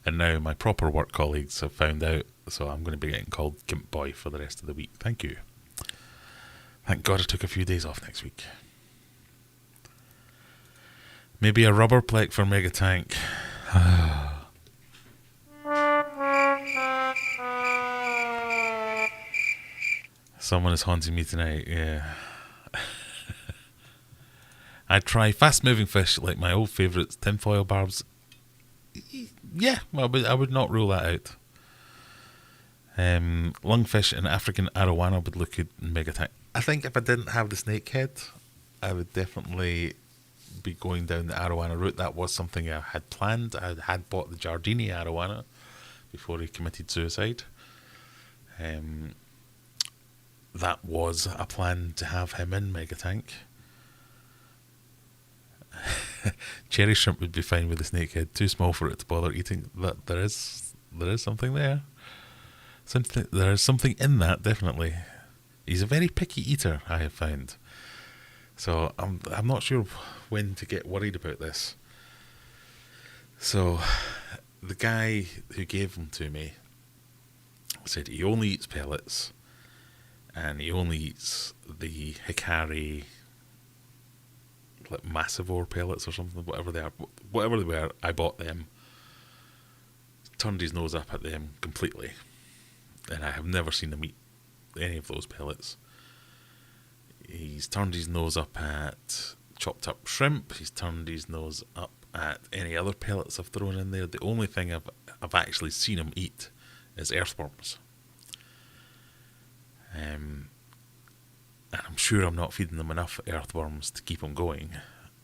And now my proper work colleagues have found out, so I'm going to be getting called Gimp Boy for the rest of the week. Thank you. Thank God I took a few days off next week. Maybe a rubber plec for Mega Tank. Someone is haunting me tonight, yeah. I'd try fast-moving fish like my old favourites, tinfoil barbs. Yeah, I would not rule that out. Lungfish and African arowana would look good in Mega Tank. I think if I didn't have the snake head, I would definitely be going down the arowana route. That was something I had planned. I had bought the Giardini arowana before he committed suicide. That was a plan to have him in Mega Tank. Cherry shrimp would be fine with the snakehead. Too small for it to bother eating. That there is something there. There is something in that, definitely. He's a very picky eater, I have found. So I'm not sure when to get worried about this. So the guy who gave them to me said he only eats pellets. And he only eats the Hikari, like Massivore pellets or something, whatever they were. I bought them, turned his nose up at them completely, and I have never seen him eat any of those pellets. He's turned his nose up at chopped up shrimp. He's turned his nose up at any other pellets I've thrown in there. The only thing I've actually seen him eat is earthworms. And I'm sure I'm not feeding them enough earthworms to keep them going.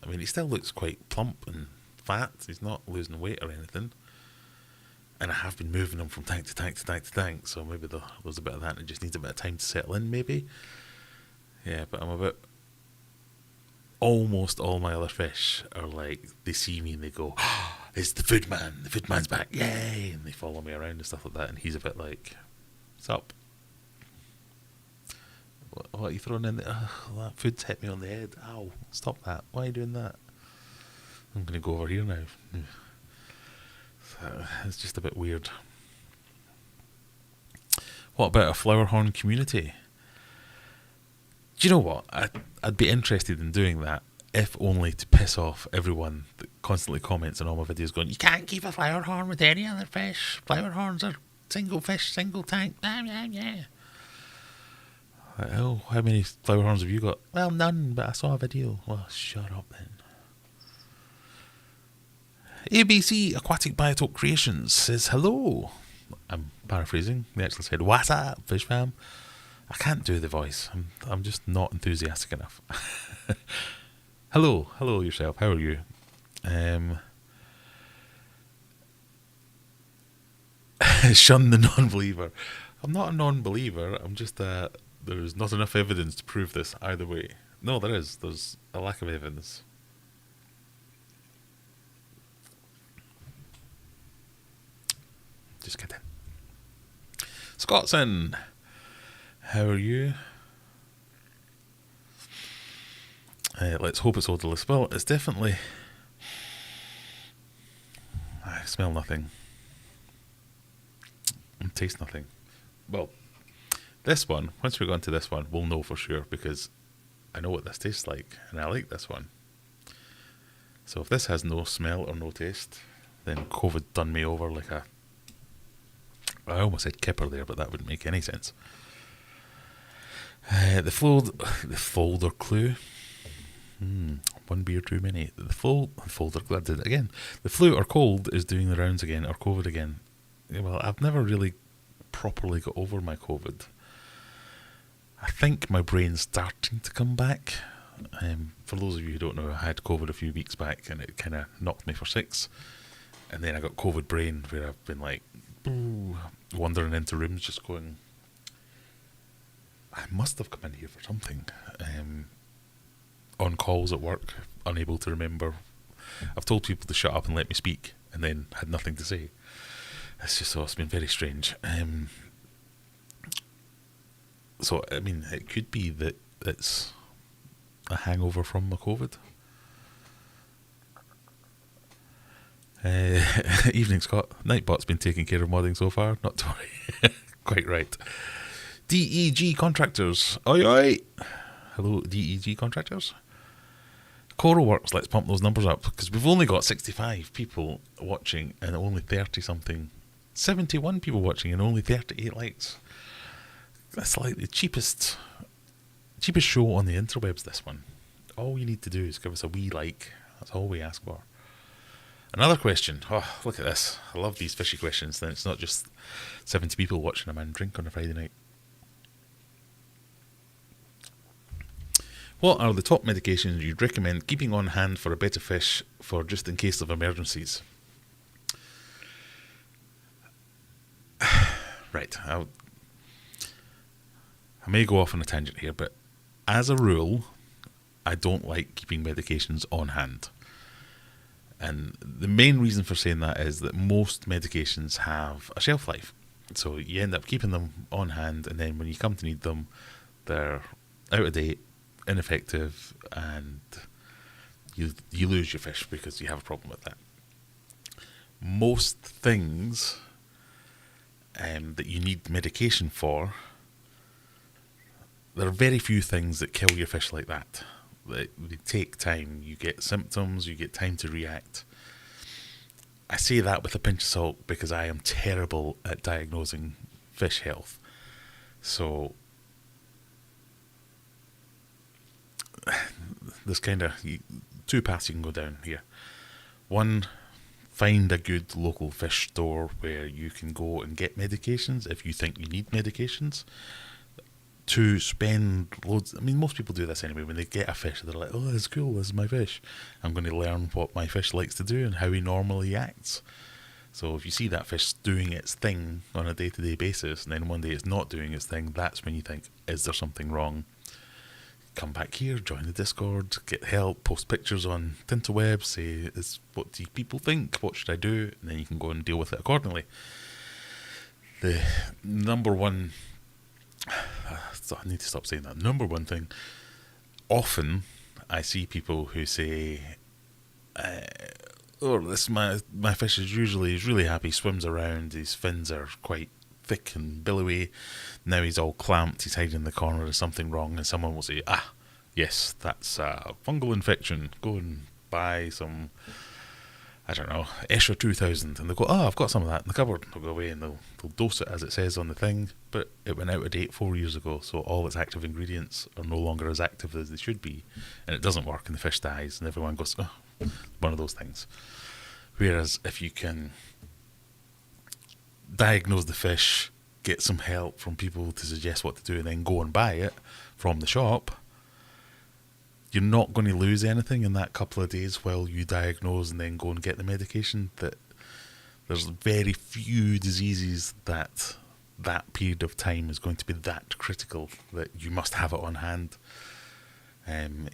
I mean, he still looks quite plump and fat. He's not losing weight or anything. And I have been moving him from tank to tank to tank to tank, so maybe there's a bit of that and it just needs a bit of time to settle in, maybe. Yeah, but I'm a bit... Almost all my other fish are like, they see me and they go, oh, it's the food man, the food man's back, yay! And they follow me around and stuff like that, and he's a bit like, what's up? What are you throwing in there? That food's hit me on the head. Ow, stop that. Why are you doing that? I'm going to go over here now. So, it's just a bit weird. What about a flower horn community? Do you know what? I'd be interested in doing that, if only to piss off everyone that constantly comments on all my videos going, you can't keep a flower horn with any other fish. Flower horns are single fish, single tank. Yeah. Oh, how many flower horns have you got? Well, none, but I saw a video. Well, shut up then. ABC Aquatic Biotope Creations says hello. I'm paraphrasing. They actually said, what's up, fish fam? I can't do the voice. I'm just not enthusiastic enough. Hello yourself. How are you? Shun the non-believer. I'm not a non-believer. I'm just there's not enough evidence to prove this either way. No, there is. There's a lack of evidence. Just kidding. Scottson, how are you? Let's hope it's odorless. Well, it's definitely... I smell nothing. And taste nothing. Well, this one, once we go into this one, we'll know for sure, because I know what this tastes like, and I like this one. So if this has no smell or no taste, then COVID done me over like a... I almost said kipper there, but that wouldn't make any sense. The folder clue. One beer too many. The folder clue. I did it again. The flu or cold is doing the rounds again, or COVID again. Well, I've never really properly got over my COVID. I think my brain's starting to come back. For those of you who don't know, I had COVID a few weeks back, and it kind of knocked me for 6. And then I got COVID brain, where I've been like, wandering into rooms just going, I must have come in here for something. On calls at work, unable to remember. I've told people to shut up and let me speak, and then had nothing to say. It's been very strange. So, I mean, it could be that it's a hangover from the COVID. Evening, Scott. Nightbot's been taking care of modding so far. Not to worry. Quite right. DEG Contractors. Oi, oi. Hello, DEG Contractors. Coral Works, let's pump those numbers up, because we've only got 65 people watching and only 30-something. 71 people watching and only 38 likes. That's like the cheapest show on the interwebs, this one. All you need to do is give us a wee like. That's all we ask for. Another question. Oh, look at this. I love these fishy questions. Then it's not just 70 people watching a man drink on a Friday night. What are the top medications you'd recommend keeping on hand for a better fish for just in case of emergencies? Right. I may go off on a tangent here, but as a rule, I don't like keeping medications on hand. And the main reason for saying that is that most medications have a shelf life. So you end up keeping them on hand, and then when you come to need them, they're out of date, ineffective, and you lose your fish because you have a problem with that. Most things that you need medication for, there are very few things that kill your fish like that. They take time. You get symptoms, you get time to react. I say that with a pinch of salt because I am terrible at diagnosing fish health. So there's kind of 2 paths you can go down here. One, find a good local fish store where you can go and get medications if you think you need medications. to spend loads. I mean, most people do this anyway. When they get a fish, they're like, "Oh, it's cool. This is my fish. I'm going to learn what my fish likes to do and how he normally acts." So if you see that fish doing its thing on a day-to-day basis, and then one day it's not doing its thing, that's when you think, "Is there something wrong?" Come back here, join the Discord, get help, post pictures on Tinterweb, say, "What do people think? What should I do?" And then you can go and deal with it accordingly. The number one, I need to stop saying that. Number one thing, often I see people who say, "Oh, my fish is he's really happy, swims around, his fins are quite thick and billowy. Now he's all clamped, he's hiding in the corner, there's something wrong." And someone will say, "Ah, yes, that's a fungal infection. Go and buy some, I don't know, Escher 2000. And they'll go, "Oh, I've got some of that in the cupboard." They'll go away and they'll dose it as it says on the thing, but it went out of date 4 years ago, so all its active ingredients are no longer as active as they should be, and it doesn't work, and the fish dies, and everyone goes, "Oh," one of those things. Whereas if you can diagnose the fish, get some help from people to suggest what to do, and then go and buy it from the shop, you're not going to lose anything in that couple of days while you diagnose and then go and get the medication. That there's very few diseases that period of time is going to be that critical that you must have it on hand.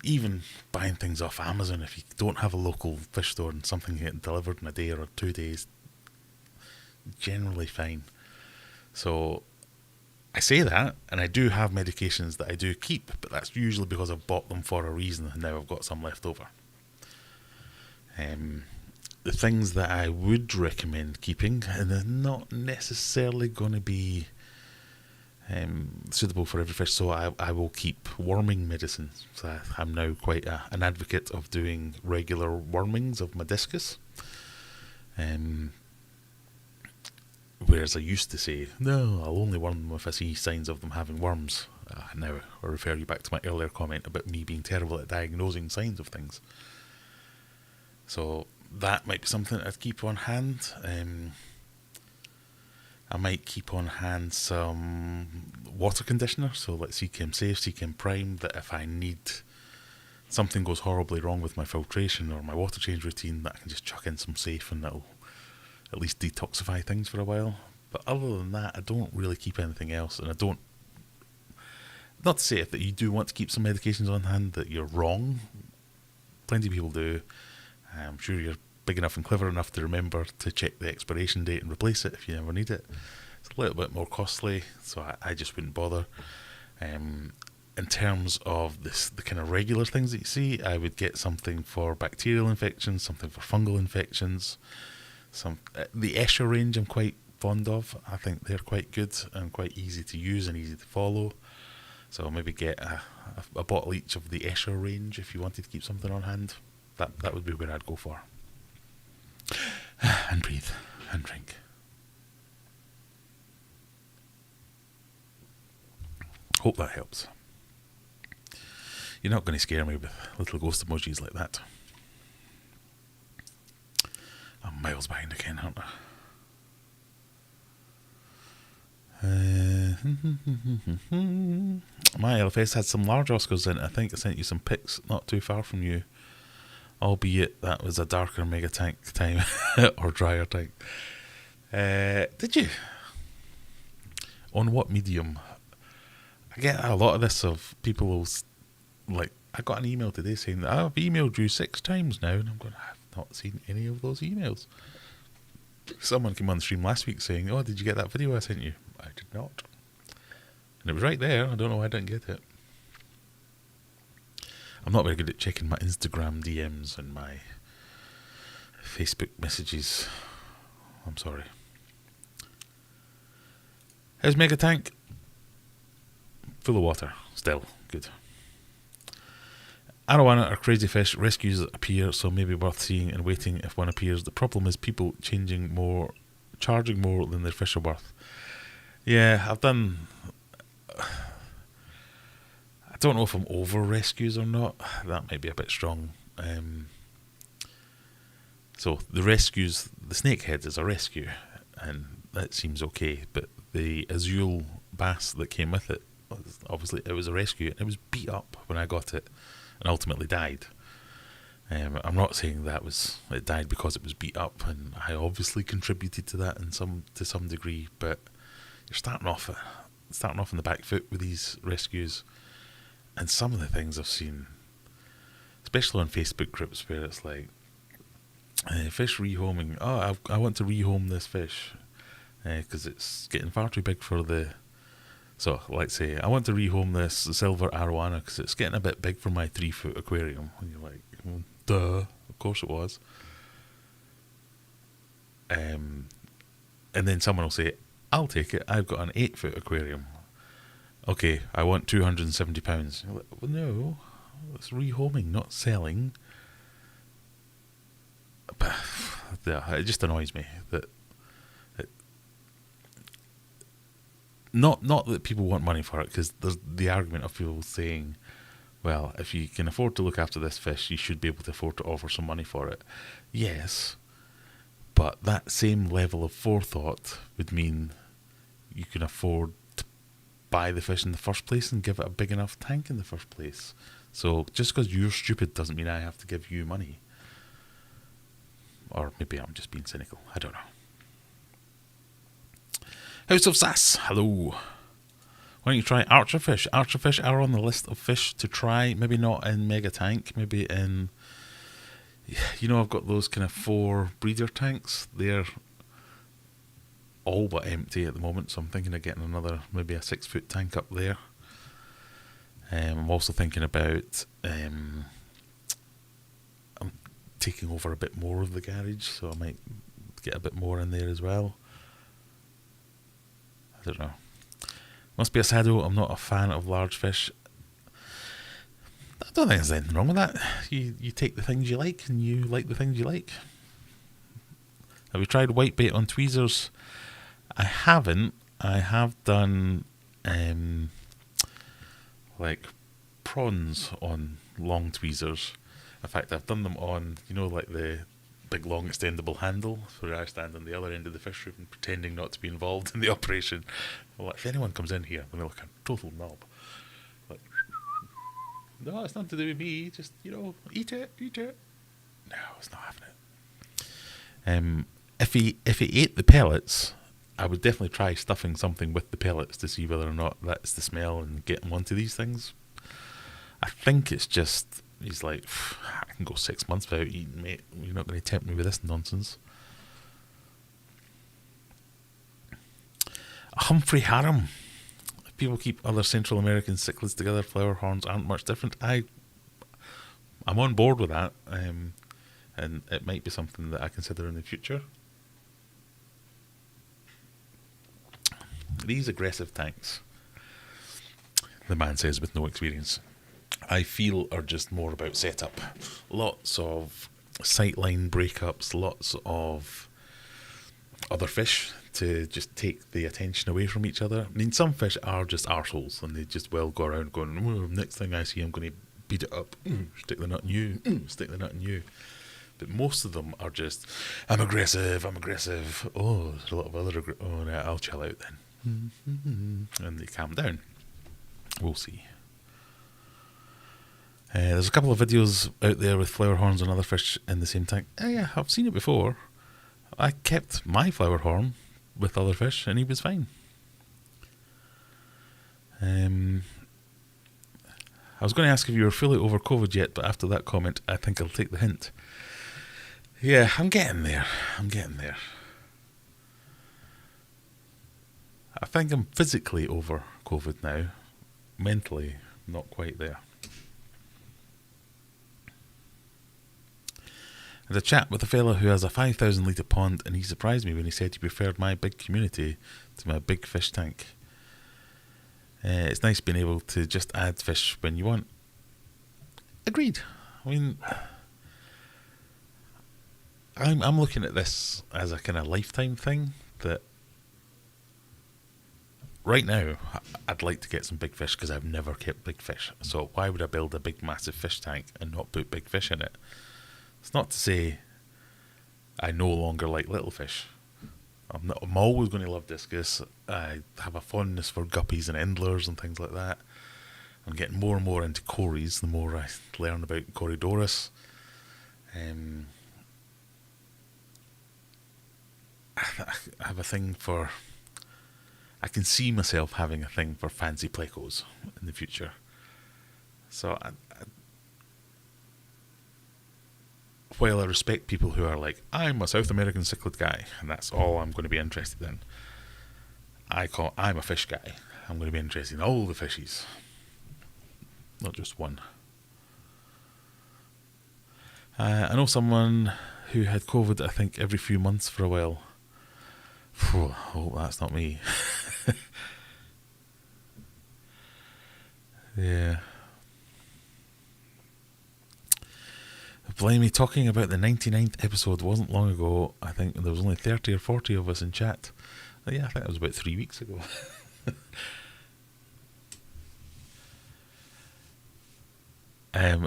Even buying things off Amazon, if you don't have a local fish store and something getting delivered in a day or 2 days, generally fine. So I say that, and I do have medications that I do keep, but that's usually because I've bought them for a reason and now I've got some left over. The things that I would recommend keeping, and they're not necessarily going to be suitable for every fish, so I will keep worming medicine. So I'm now quite an advocate of doing regular wormings of Meniscus. Whereas I used to say, "No, I'll only worm them if I see signs of them having worms." Now I refer you back to my earlier comment about me being terrible at diagnosing signs of things. So that might be something I'd keep on hand. I might keep on hand some water conditioner, so like Seachem Safe, Seachem Prime, that if I need something goes horribly wrong with my filtration or my water change routine, that I can just chuck in some Safe and that'll at least detoxify things for a while. But other than that, I don't really keep anything else, and I don't, not to say if that you do want to keep some medications on hand that you're wrong. Plenty of people do. I'm sure you're big enough and clever enough to remember to check the expiration date and replace it if you ever need it. It's a little bit more costly, so I just wouldn't bother. In terms of the kind of regular things that you see, I would get something for bacterial infections, something for fungal infections. The Escher range I'm quite fond of. I think they're quite good and quite easy to use and easy to follow. So maybe get a bottle each of the Escher range if you wanted to keep something on hand. That would be where I'd go for. And breathe and drink. Hope that helps. You're not going to scare me with little ghost emojis like that. I'm miles behind again, aren't I? My LFS had some large Oscars in it. I think I sent you some pics not too far from you, albeit that was a darker mega tank time or drier tank. Did you? On what medium? I get a lot of this of people like, I got an email today saying that I've emailed you 6 times now, and I'm going, I've not seen any of those emails. Someone came on the stream last week saying, "Oh, did you get that video I sent you?" I did not. And it was right there. I don't know why I didn't get it. I'm not very good at checking my Instagram DMs and my Facebook messages. I'm sorry. How's Mega Tank? Full of water. Still. Good. Arowana are crazy fish. Rescues appear, so maybe worth seeing and waiting if one appears. The problem is people charging more than their fish are worth. Yeah, I've done... I don't know if I'm over rescues or not. That might be a bit strong. So the rescues, the snakehead is a rescue, and that seems okay. But the azul bass that came with it, obviously it was a rescue, and it was beat up when I got it, and ultimately died. I'm not saying it died because it was beat up, and I obviously contributed to that to some degree. But you're starting off on the back foot with these rescues, and some of the things I've seen, especially on Facebook groups, where it's like fish rehoming. Oh, I want to rehome this fish because it's getting far too big for the. So, let's say I want to rehome this silver arowana because it's getting a bit big for my 3-foot aquarium. And you're like, duh, of course it was. And then someone will say, I'll take it, I've got an 8-foot aquarium. Okay, I want £270. You're like, well, no, it's rehoming, not selling. But yeah, it just annoys me that not that people want money for it, because there's the argument of people saying, well, if you can afford to look after this fish, you should be able to afford to offer some money for it. Yes, but that same level of forethought would mean you can afford to buy the fish in the first place and give it a big enough tank in the first place. So just because you're stupid doesn't mean I have to give you money. Or maybe I'm just being cynical. I don't know. House of Sass, hello. Why don't you try archerfish? Archerfish are on the list of fish to try. Maybe not in mega tank. Maybe in... I've got those kind of 4 breeder tanks. They're all but empty at the moment. So I'm thinking of getting maybe a 6-foot tank up there. I'm also thinking about... I'm taking over a bit more of the garage. So I might get a bit more in there as well. I don't know. Must be a sado. I'm not a fan of large fish. I don't think there's anything wrong with that. You take the things you like, and you like the things you like. Have you tried whitebait on tweezers? I haven't. I have done like prawns on long tweezers. In fact, I've done them on, like the big long extendable handle, where I stand on the other end of the fish room pretending not to be involved in the operation. Well, if anyone comes in here, then they're like a total knob. Like, no, it's nothing to do with me, just, eat it. No, it's not having it. If he ate the pellets, I would definitely try stuffing something with the pellets to see whether or not that's the smell and get him onto these things. I think it's just... He's like, I can go 6 months without eating, mate. You're not going to tempt me with this nonsense. A Humphrey harem. If people keep other Central American cichlids together, flower horns aren't much different. I'm on board with that, and it might be something that I consider in the future. These aggressive tanks, the man says with no experience, I feel are just more about setup. Lots of sightline breakups, lots of other fish to just take the attention away from each other. I mean, some fish are just arseholes, and they just will go around going, next thing I see, I'm going to beat it up, stick the nut in you, stick the nut in you. But most of them are just, I'm aggressive. Oh, there's a lot of other, oh, no, I'll chill out then. And they calm down. We'll see. There's a couple of videos out there with flower horns and other fish in the same tank. Yeah, I've seen it before. I kept my flower horn with other fish and he was fine. I was going to ask if you were fully over COVID yet, but after that comment, I think I'll take the hint. Yeah, I'm getting there. I think I'm physically over COVID now. Mentally, not quite there. I had a chat with a fella who has a 5,000 litre pond, and he surprised me when he said he preferred my big community to my big fish tank. It's nice being able to just add fish when you want. Agreed. I mean, I'm looking at this as a kind of lifetime thing, that right now I'd like to get some big fish because I've never kept big fish. So why would I build a big massive fish tank and not put big fish in it? It's not to say I no longer like little fish. I'm always going to love discus. I have a fondness for guppies and endlers and things like that. I'm getting more and more into cories the more I learn about Corydoras. I have a thing for... I can see myself having a thing for fancy plecos in the future. So while I respect people who are like, I'm a South American cichlid guy, and that's all I'm going to be interested in, I'm a fish guy. I'm going to be interested in all the fishies, not just one. I know someone who had COVID, I think, every few months for a while. Phew, I hope that's not me. Yeah. Blimey, talking about the 99th episode wasn't long ago. I think there was only 30 or 40 of us in chat. Yeah, I think that was about 3 weeks ago.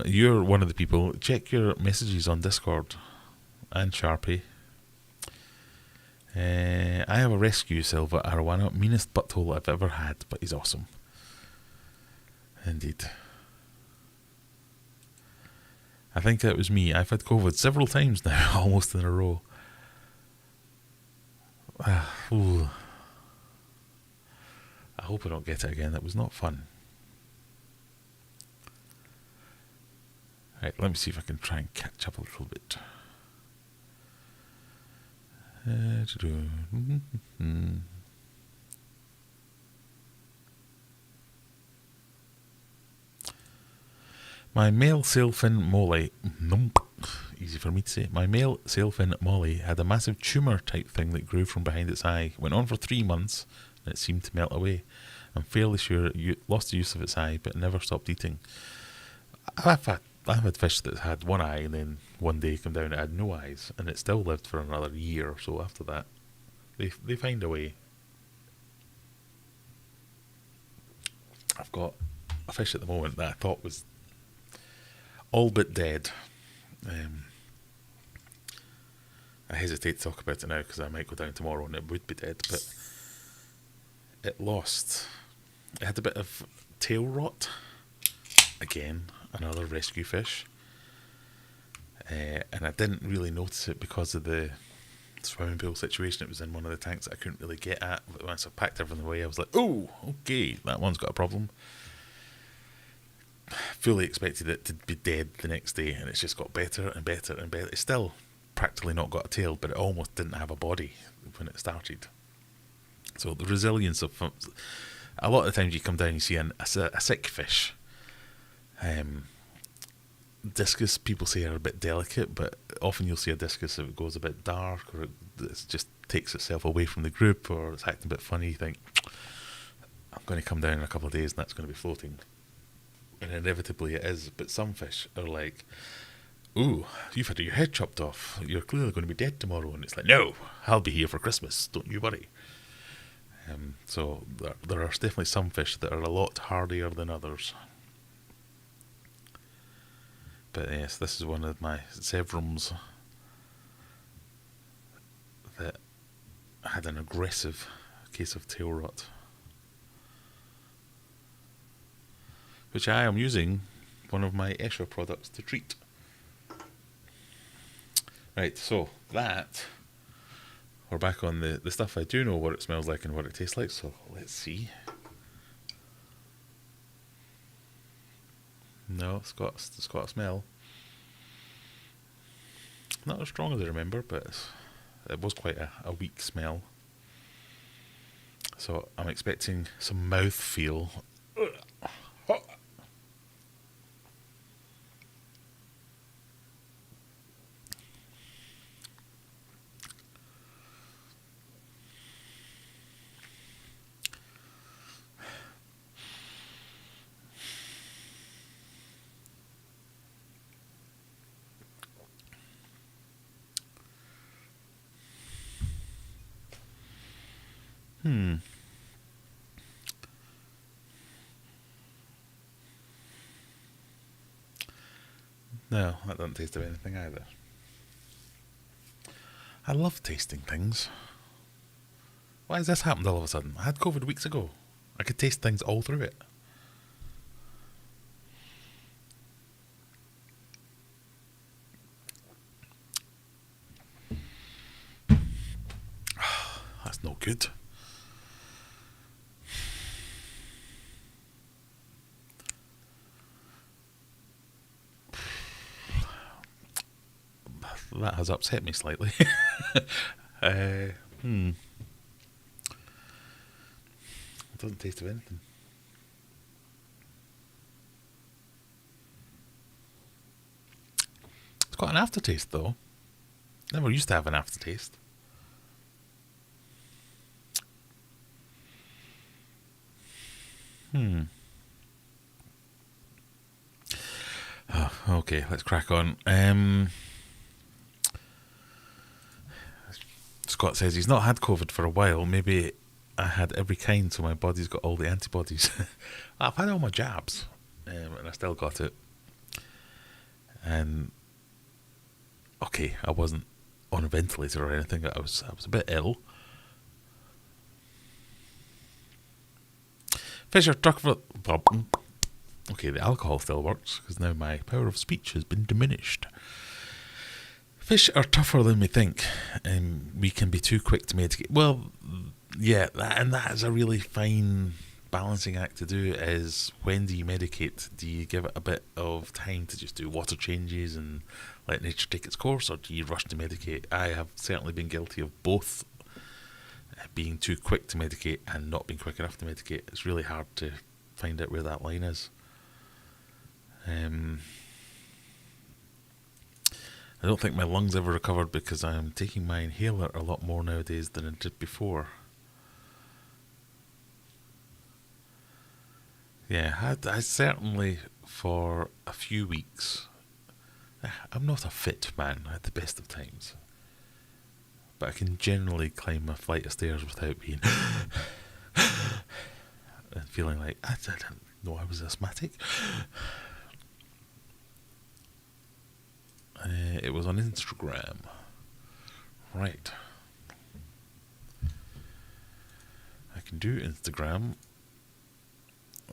You're one of the people. Check your messages on Discord and Sharpie. I have a rescue Silva Arowana. Meanest butthole I've ever had, but he's awesome. Indeed. I think that was me. I've had COVID several times now, almost in a row. I hope I don't get it again. That was not fun. Right, let me see if I can try and catch up a little bit. My male sailfin Molly, easy for me to say, my male sailfin Molly had a massive tumour type thing that grew from behind its eye. Went on for 3 months and it seemed to melt away. I'm fairly sure it lost the use of its eye but never stopped eating. I've had fish that had one eye and then one day come down and had no eyes, and it still lived for another year or so after that. They find a way. I've got a fish at the moment that I thought was all but dead. I hesitate to talk about it now because I might go down tomorrow and it would be dead, but it had a bit of tail rot. Again, another rescue fish. And I didn't really notice it because of the swimming pool situation. It was in one of the tanks that I couldn't really get at. But once I packed everything away, I was like, oh, okay, that one's got a problem. Fully expected it to be dead the next day, and it's just got better and better and better. It's still practically not got a tail, but it almost didn't have a body when it started. So the resilience of... A lot of the times you come down and you see a sick fish. Discus, people say, are a bit delicate, but often you'll see a discus if it goes a bit dark, or it just takes itself away from the group, or it's acting a bit funny. You think, I'm going to come down in a couple of days and that's going to be floating. And inevitably it is, but some fish are like, ooh, you've had your head chopped off, you're clearly going to be dead tomorrow. And it's like, no, I'll be here for Christmas, don't you worry. So there are definitely some fish that are a lot hardier than others. But yes, this is one of my Zevrums that had an aggressive case of tail rot, which I am using one of my Escher products to treat. Right, so that, we're back on the stuff I do know what it smells like and what it tastes like, so let's see. No, it's got a smell. Not as strong as I remember, but it was quite a weak smell. So I'm expecting some mouthfeel. No, that doesn't taste of anything either. I love tasting things. Why has this happened all of a sudden? I had COVID weeks ago. I could taste things all through it. That's no good. That has upset me slightly. It doesn't taste of anything. It's got an aftertaste though. Never used to have an aftertaste. Oh, okay, let's crack on. Scott says he's not had COVID for a while. Maybe I had every kind, so my body's got all the antibodies. I've had all my jabs, and I still got it. And okay, I wasn't on a ventilator or anything. I was a bit ill. Fisher Trucker. Okay, the alcohol still works because now my power of speech has been diminished. Fish are tougher than we think, and we can be too quick to medicate. Well, yeah, that is a really fine balancing act to do. Is when do you medicate? Do you give it a bit of time to just do water changes and let nature take its course, or do you rush to medicate? I have certainly been guilty of both, being too quick to medicate and not being quick enough to medicate. It's really hard to find out where that line is. I don't think my lungs ever recovered because I am taking my inhaler a lot more nowadays than I did before. Yeah, I certainly, for a few weeks, I'm not a fit man at the best of times, but I can generally climb a flight of stairs without being and feeling like I didn't know I was asthmatic. It was on Instagram. Right. I can do Instagram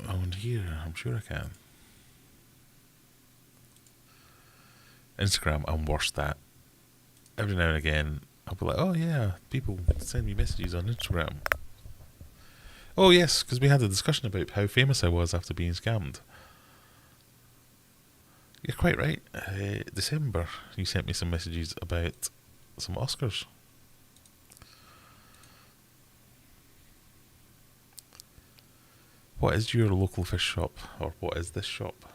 on here. I'm sure I can. Instagram, I'm worse at. Every now and again, I'll be like, oh yeah, people send me messages on Instagram. Oh yes, because we had a discussion about how famous I was after being scammed. You're quite right. December, you sent me some messages about some Oscars. What is your local fish shop? Or what is this shop?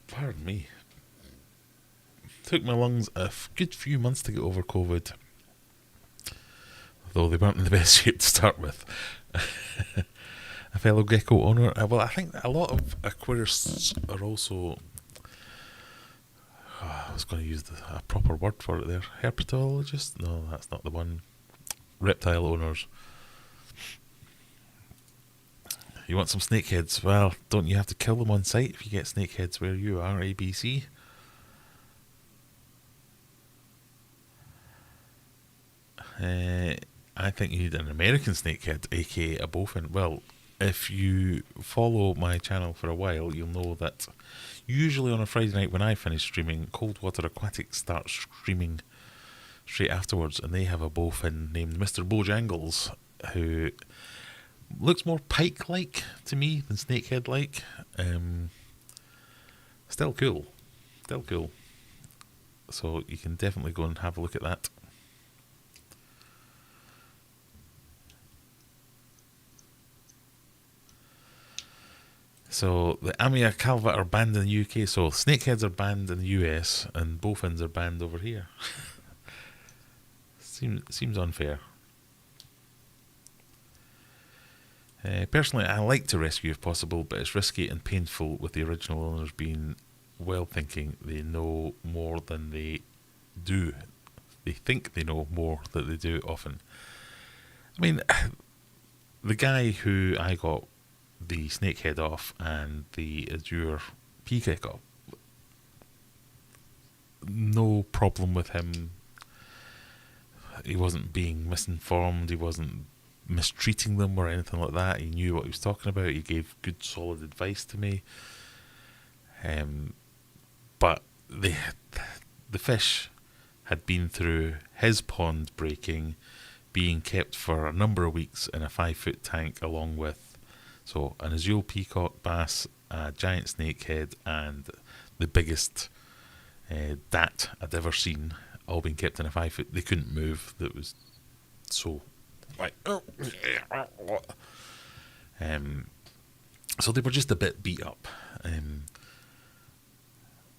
Pardon me. Took my lungs a good few months to get over COVID. Though they weren't in the best shape to start with. A fellow gecko owner. Well, I think a lot of aquarists are also. I was going to use a proper word for it there. Herpetologists? No, that's not the one. Reptile owners. You want some snakeheads? Well, don't you have to kill them on site if you get snakeheads where you are, ABC? I think you need an American snakehead, aka a bowfin. Well, if you follow my channel for a while, you'll know that usually on a Friday night when I finish streaming, Cold Water Aquatics starts streaming straight afterwards, and they have a bowfin named Mr. Bojangles, who looks more pike-like to me than snakehead-like. Still cool. So you can definitely go and have a look at that. So the Amia calva are banned in the UK, so snakeheads are banned in the US, and bowfins are banned over here. Seems unfair. Personally, I like to rescue if possible, but it's risky and painful with the original owners being well thinking they know more than they do. They think they know more than they do often. I mean, the guy who I got the snakehead off and the azure peacock off no problem with him. He wasn't being misinformed. He wasn't mistreating them or anything like that. He knew what he was talking about. He gave good, solid advice to me. But the fish had been through his pond breaking, being kept for a number of weeks in a 5-foot tank, along with an azure peacock bass, a giant snakehead, and the biggest dat I'd ever seen, all being kept in a 5-foot. They couldn't move. That was so like, so they were just a bit beat up.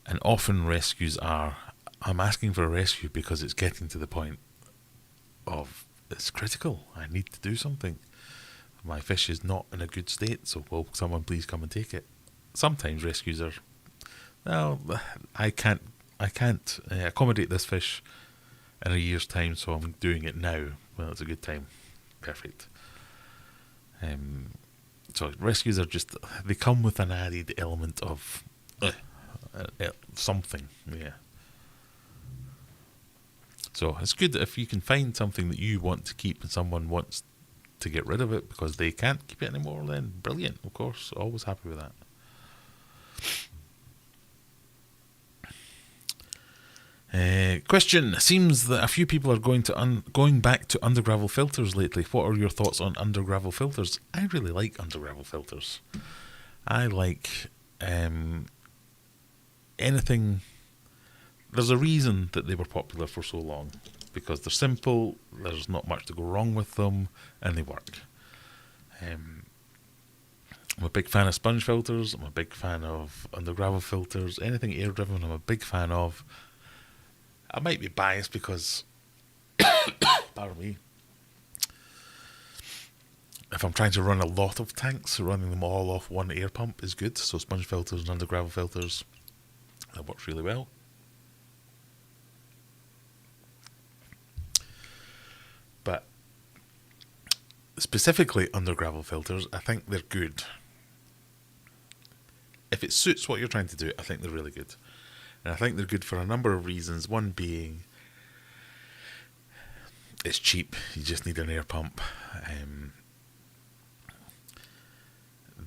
And often rescues are, I'm asking for a rescue because it's getting to the point of it's critical. I need to do something. My fish is not in a good state, so will someone please come and take it? Sometimes rescues are, well, I can't accommodate this fish in a year's time, so I'm doing it now. Well, it's a good time. Perfect. So rescues are just, they come with an added element of something, yeah. So it's good if you can find something that you want to keep and someone wants to get rid of it because they can't keep it anymore, then brilliant, of course, always happy with that. Question: seems that a few people are going back to Undergravel filters lately. What are your thoughts on Undergravel filters? I really like Undergravel filters. I like anything. There's a reason that they were popular for so long, because they're simple, there's not much to go wrong with them, and they work. I'm a big fan of sponge filters, I'm a big fan of Undergravel filters, anything air driven I'm a big fan of. I might be biased because, pardon me, if I'm trying to run a lot of tanks, running them all off one air pump is good, so sponge filters and Undergravel filters, that works really well. But specifically Undergravel filters, I think they're good. If it suits what you're trying to do, I think they're really good. And I think they're good for a number of reasons. One being, it's cheap. You just need an air pump.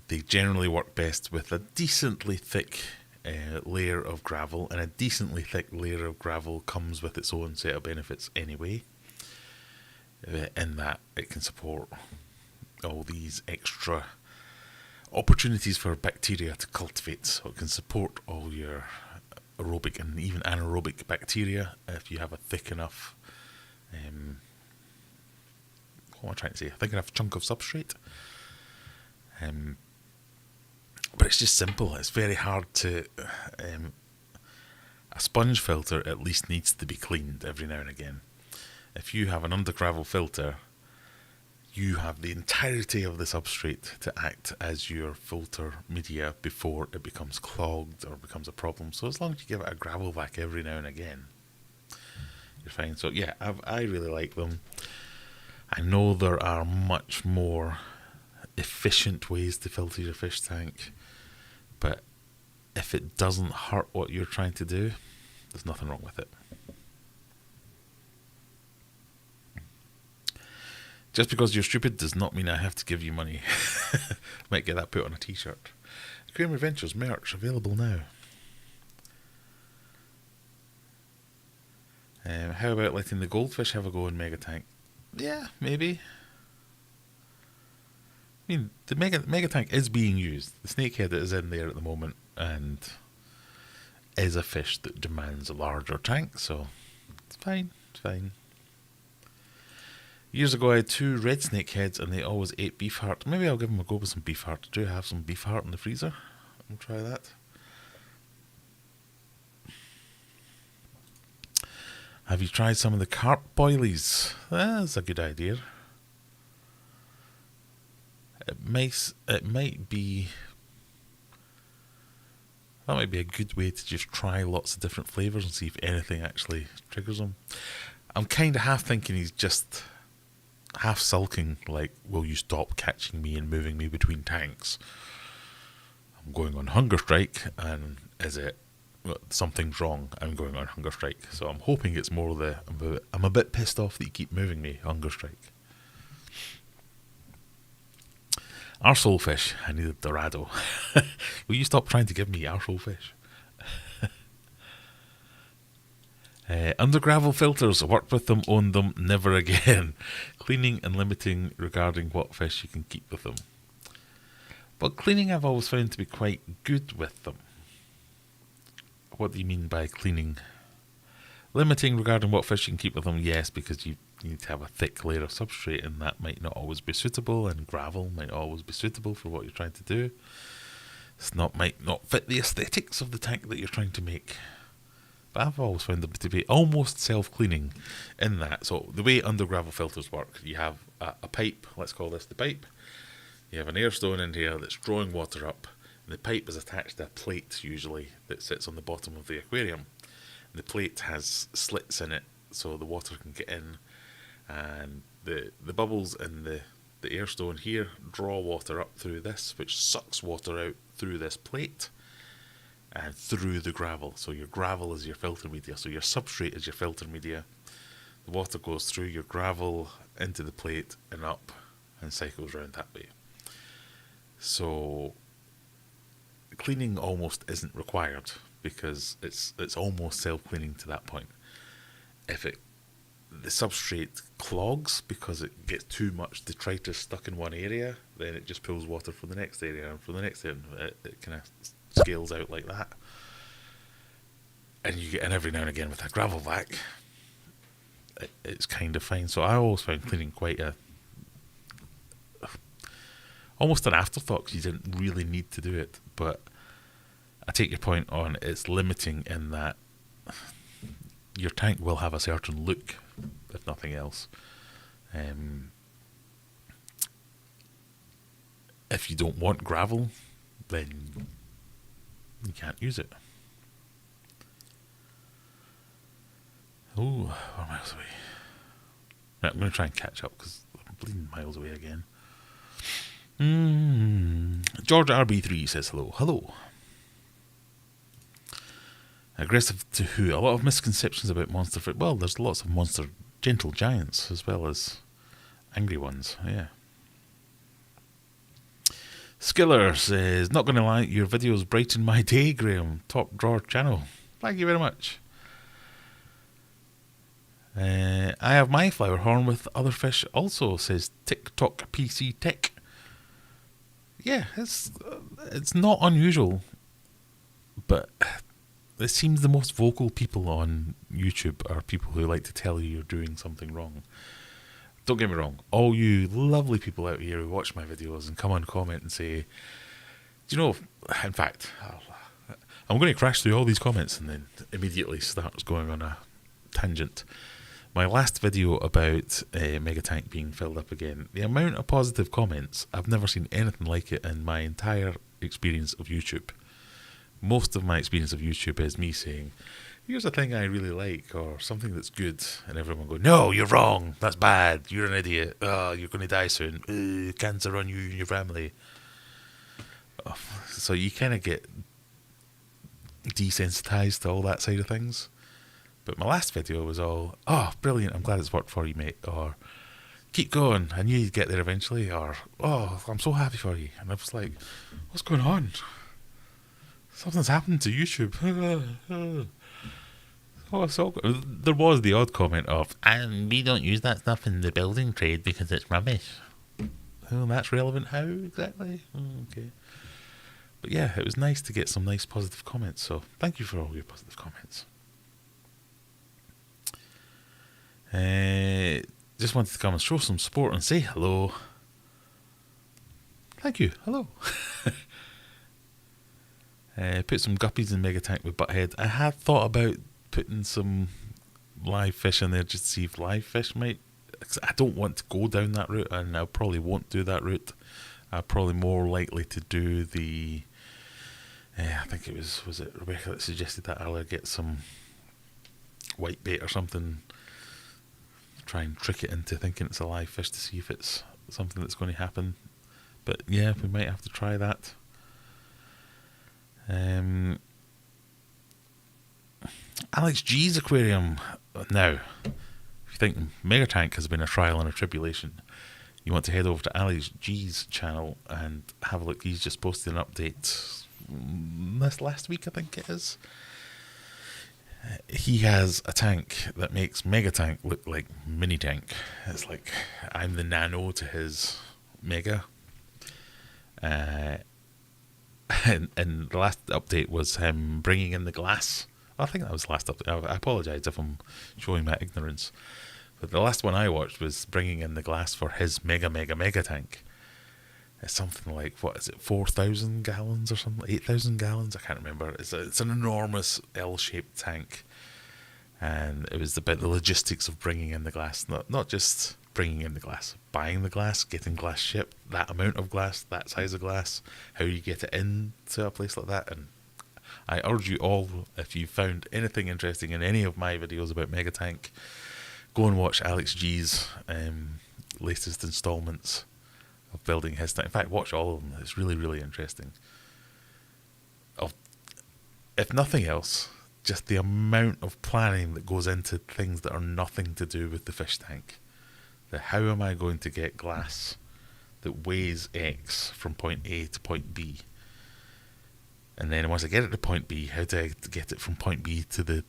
They generally work best with a decently thick layer of gravel, and a decently thick layer of gravel comes with its own set of benefits anyway. In that it can support all these extra opportunities for bacteria to cultivate. So it can support all your aerobic and even anaerobic bacteria if you have a thick enough, what am I trying to say? A thick enough chunk of substrate. But it's just simple. It's very hard to. A sponge filter at least needs to be cleaned every now and again. If you have an Undergravel filter, you have the entirety of the substrate to act as your filter media before it becomes clogged or becomes a problem. So as long as you give it a gravel vac every now and again, you're fine. So yeah, I really like them. I know there are much more efficient ways to filter your fish tank, but if it doesn't hurt what you're trying to do, there's nothing wrong with it. Just because you're stupid does not mean I have to give you money. Might get that put on a t-shirt. Aquarium Adventures merch available now. How about letting the goldfish have a go in Mega Tank? Yeah, maybe. I mean, the Mega Tank is being used. The snakehead that is in there at the moment and is a fish that demands a larger tank, so it's fine. It's fine. Years ago I had 2 red snakeheads and they always ate beef heart. Maybe I'll give them a go with some beef heart. Do I have some beef heart in the freezer? I'll try that. Have you tried some of the carp boilies? That's a good idea. It might be... That might be a good way to just try lots of different flavours and see if anything actually triggers them. I'm kind of half thinking he's just half sulking, like, will you stop catching me and moving me between tanks? I'm going on hunger strike, and is it something's wrong, I'm going on hunger strike. So I'm hoping it's more I'm a bit pissed off that you keep moving me, hunger strike. Arsehole fish, I need a Dorado. Will you stop trying to give me arsehole fish? Undergravel filters, worked with them, owned them, never again. Cleaning and limiting regarding what fish you can keep with them. But cleaning I've always found to be quite good with them. What do you mean by cleaning? Limiting regarding what fish you can keep with them, yes, because you need to have a thick layer of substrate, and that might not always be suitable, and gravel might always be suitable for what you're trying to do. Might not fit the aesthetics of the tank that you're trying to make. But I've always found them to be almost self-cleaning in that. So the way undergravel filters work, you have a pipe, let's call this the pipe. You have an air stone in here that's drawing water up, and the pipe is attached to a plate usually that sits on the bottom of the aquarium. And the plate has slits in it so the water can get in, and the bubbles in the air stone here draw water up through this, which sucks water out through this plate and through the gravel. So your gravel is your filter media, so your substrate is your filter media. The water goes through your gravel into the plate and up and cycles around that way. So cleaning almost isn't required because it's almost self-cleaning to that point. If the substrate clogs because it gets too much detritus stuck in one area, then it just pulls water from the next area and from the next area. It kind of scales out like that. And you get in every now and again with a gravel vac. It's kind of fine. So I always found cleaning quite almost an afterthought because you didn't really need to do it. But I take your point on it's limiting in that your tank will have a certain look, if nothing else. If you don't want gravel, then you can't use it. Oh, we're miles away. Right, I'm going to try and catch up because I'm bleeding miles away again. George RB3 says hello. Hello. Aggressive to who? A lot of misconceptions about monster fruit. Well, there's lots of monster gentle giants as well as angry ones. Yeah. Skiller says, not going to lie, your videos brighten my day, Graham. Top drawer channel. Thank you very much. I have my flower horn with other fish also, says TikTok PC Tech. Yeah, it's not unusual, but it seems the most vocal people on YouTube are people who like to tell you you're doing something wrong. Don't get me wrong, all you lovely people out here who watch my videos and come on comment and say, do you know, in fact, I'm going to crash through all these comments and then immediately starts going on a tangent. My last video about Megatank being filled up again, the amount of positive comments, I've never seen anything like it in my entire experience of YouTube. Most of my experience of YouTube is me saying, here's a thing I really like, or something that's good, and everyone going, no, you're wrong, that's bad, you're an idiot, oh, you're going to die soon, cancer on you and your family. Oh, so you kind of get desensitized to all that side of things. But my last video was all, oh, brilliant, I'm glad it's worked for you, mate, or keep going, I knew you'd get there eventually, or, oh, I'm so happy for you. And I was like, what's going on? Something's happened to YouTube. Oh, so there was the odd comment of, and we don't use that stuff in the building trade because it's rubbish. Oh, that's relevant how exactly? Okay. But yeah, it was nice to get some nice positive comments, so thank you for all your positive comments. Just wanted to come and show some support and say hello. Thank you, hello. Put some guppies in Megatank with Butthead. I had thought about putting some live fish in there just to see if live fish might. I don't want to go down that route, and I probably won't do that route. I'm probably more likely to do the. I think it was it Rebecca that suggested that earlier? Get some white bait or something. Try and trick it into thinking it's a live fish to see if it's something that's going to happen. But yeah, we might have to try that. Alex G's aquarium. Now, if you think Mega Tank has been a trial and a tribulation, you want to head over to Alex G's channel and have a look. He's just posted an update this last week, I think it is. He has a tank that makes Mega Tank look like Mini Tank. It's like I'm the Nano to his Mega. And the last update was him bringing in the glass. I think that was the last update. I apologise if I'm showing my ignorance. But the last one I watched was bringing in the glass for his Mega Tank. It's something like, what is it, 4,000 gallons or something? 8,000 gallons? I can't remember. It's an enormous L-shaped tank. And it was about the logistics of bringing in the glass. Not just bringing in the glass, buying the glass, getting glass shipped, that amount of glass, that size of glass, how you get it into a place like that. And I urge you all, if you found anything interesting in any of my videos about Mega Tank, go and watch Alex G's latest installments of building his tank. In fact, watch all of them. It's really, really interesting. If nothing else, just the amount of planning that goes into things that are nothing to do with the fish tank. How am I going to get glass that weighs X from point A to point B? And then once I get it to point B, how do I get it from point B to the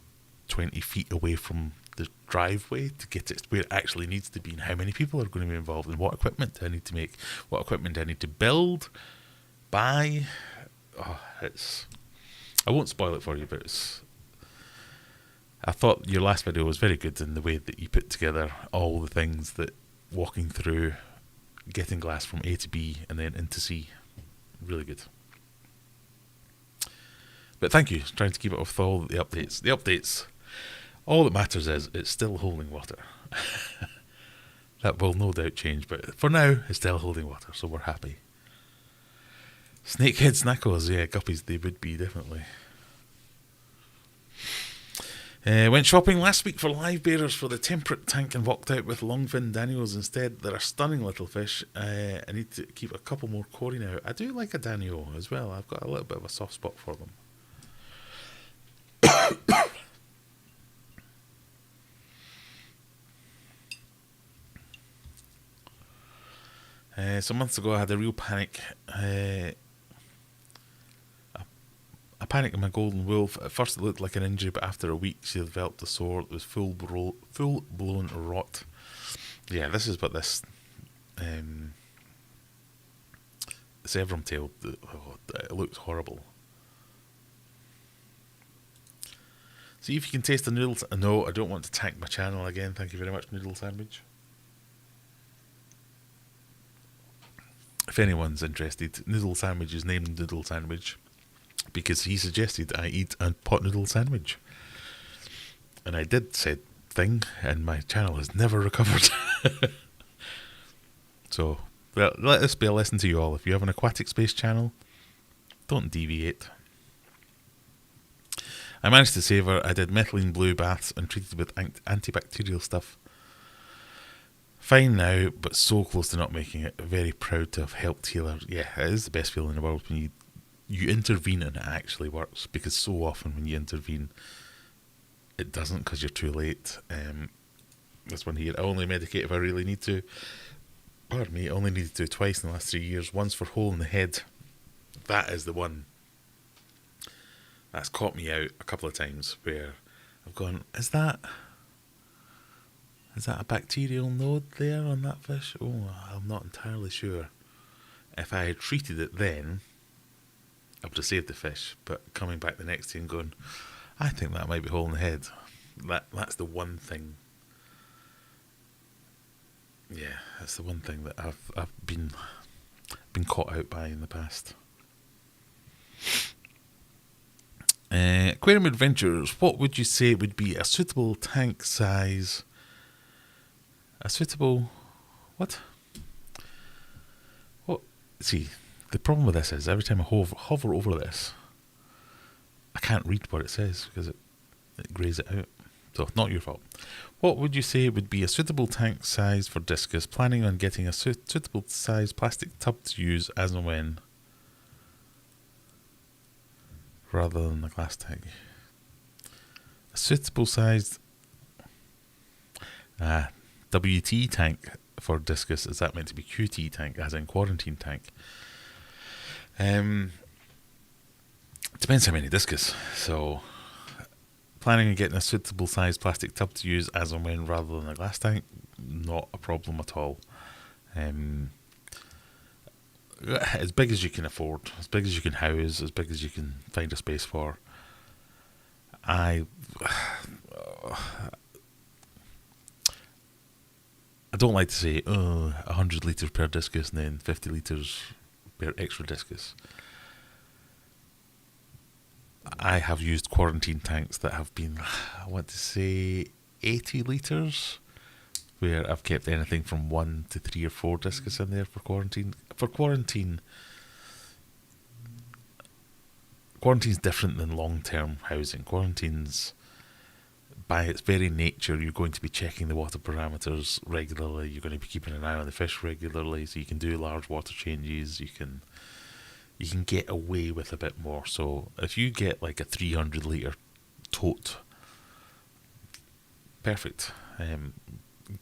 20 feet away from the driveway to get it where it actually needs to be, and how many people are going to be involved, and what equipment do I need to make, what equipment do I need to build, buy. I won't spoil it for you, but I thought your last video was very good in the way that you put together all the things that walking through getting glass from A to B and then into C. Really good. But thank you, trying to keep it with all the updates. The updates, all that matters is it's still holding water. That will no doubt change, but for now, it's still holding water, so we're happy. Snakehead snackos, yeah, guppies, they would be, definitely. Went shopping last week for live bearers for the temperate tank and walked out with longfin Danios instead. They're a stunning little fish. I need to keep a couple more Cory now. I do like a Danio as well. I've got a little bit of a soft spot for them. Some months ago I had a real panic. A panic in my golden wolf. At first it looked like an injury, but after a week she developed a sore. It was full blown rot. Yeah, this is what this Sevrum tail. It looks horrible. See if you can taste the noodle. No, I don't want to tank my channel again. Thank you very much, Noodle Sandwich. If anyone's interested, Noodle Sandwich is named Noodle Sandwich because he suggested I eat a pot noodle sandwich. And I did said thing, and my channel has never recovered. So, well, let this be a lesson to you all. If you have an aquatic space channel, don't deviate. I managed to save her. I did methylene blue baths and treated with antibacterial stuff. Fine now, but so close to not making it. Very proud to have helped heal her. Yeah, it is the best feeling in the world when you intervene and it actually works, because so often when you intervene, it doesn't because you're too late. This one here, I only medicate if I really need to. Pardon me, I only needed to do it twice in the last 3 years. Once for hole in the head. That is the one that's caught me out a couple of times where I've gone, is that a bacterial node there on that fish? Oh, I'm not entirely sure. If I had treated it then, I would have saved the fish. But coming back the next day and going, I think that might be hole in the head. That's the one thing. Yeah, that's the one thing that I've been caught out by in the past. Aquarium Adventures, what would you say would be a suitable tank size? A suitable... What? See, the problem with this is every time I hover over this, I can't read what it says because it greys it out. So, not your fault. What would you say would be a suitable tank size for discus? Planning on getting a suitable size plastic tub to use as and when, rather than the glass tank. A suitable sized WT tank for discus. Is that meant to be QT tank, as in quarantine tank? Depends how many discus. So, planning on getting a suitable sized plastic tub to use as and when rather than a glass tank, not a problem at all. As big as you can afford, as big as you can house, as big as you can find a space for. I don't like to say 100 litres per discus and then 50 litres per extra discus. I have used quarantine tanks that have been, I want to say, 80 litres, where I've kept anything from 1 to 3 or 4 discus in there for quarantine. Quarantine's different than long-term housing. Quarantine's, by its very nature, you're going to be checking the water parameters regularly. You're going to be keeping an eye on the fish regularly, so you can do large water changes. You can get away with a bit more. So if you get like a 300 litre tote, perfect.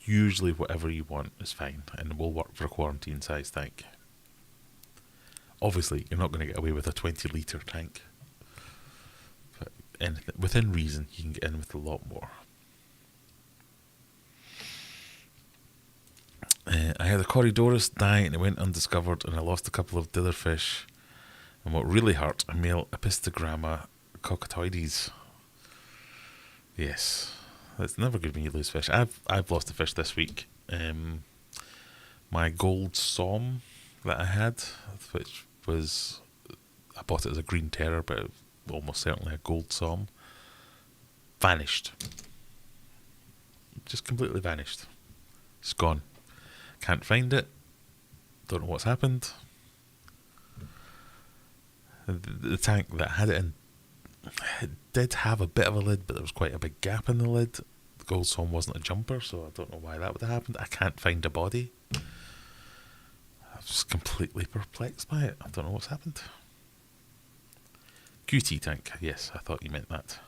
Usually whatever you want is fine and will work for a quarantine size tank. Obviously, you're not going to get away with a 20 litre tank. But within reason, you can get in with a lot more. I had a Corydoras die and it went undiscovered, and I lost a couple of dither fish. And what really hurt, a male Epistogramma cockatoides. Yes, it's never good when you lose fish. I've lost a fish this week. My gold som that I had, which was, I bought it as a green terror, but almost certainly a gold som, vanished. Just completely vanished. It's gone. Can't find it. Don't know what's happened. The tank that had it in, it did have a bit of a lid, but there was quite a big gap in the lid. The gold som wasn't a jumper, so I don't know why that would have happened. I can't find a body. I'm just completely perplexed by it. I don't know what's happened. QT tank. Yes, I thought you meant that.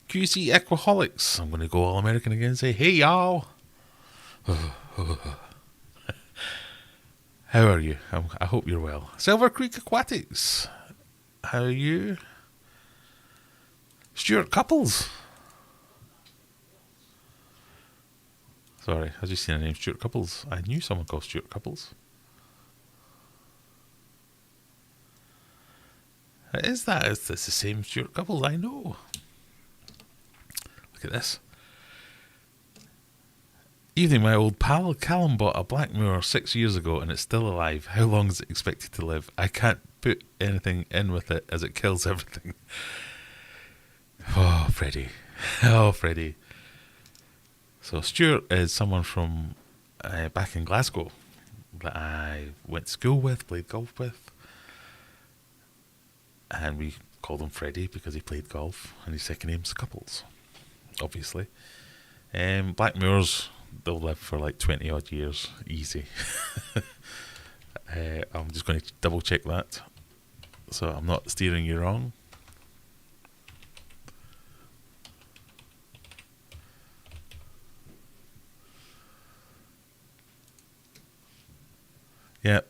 QC Aquaholics. I'm going to go all American again and say, hey y'all. How are you? I hope you're well. Silver Creek Aquatics. How are you? Stuart Couples. Sorry, I just seen a name, Stuart Couples. I knew someone called Stuart Couples. It is that. It's the same Stuart Couples, I know. Look at this. Evening, my old pal Callum bought a black moor 6 years ago and it's still alive. How long is it expected to live? I can't put anything in with it as it kills everything. Oh, Freddie. Oh, Freddie. So Stuart is someone from back in Glasgow that I went to school with, played golf with. And we called him Freddie because he played golf, and his second name's Couples, obviously. Black moors, they'll live for like 20 odd years, easy. I'm just going to double check that, so I'm not steering you wrong. Yeah,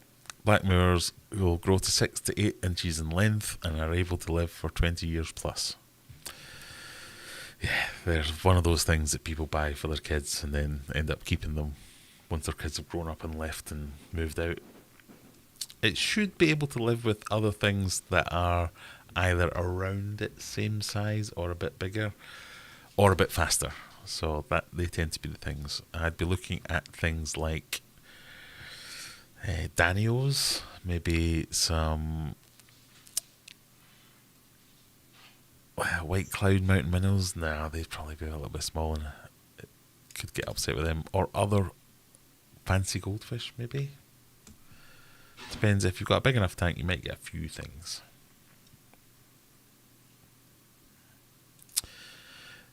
black moors will grow to 6 to 8 inches in length and are able to live for 20 years plus. Yeah, they're one of those things that people buy for their kids and then end up keeping them once their kids have grown up and left and moved out. It should be able to live with other things that are either around its same size or a bit bigger or a bit faster. So that they tend to be the things. I'd be looking at things like Danios, maybe some White Cloud Mountain Minnows. Nah, they'd probably be a little bit small and it could get upset with them. Or other fancy goldfish, maybe. Depends. If you've got a big enough tank, you might get a few things.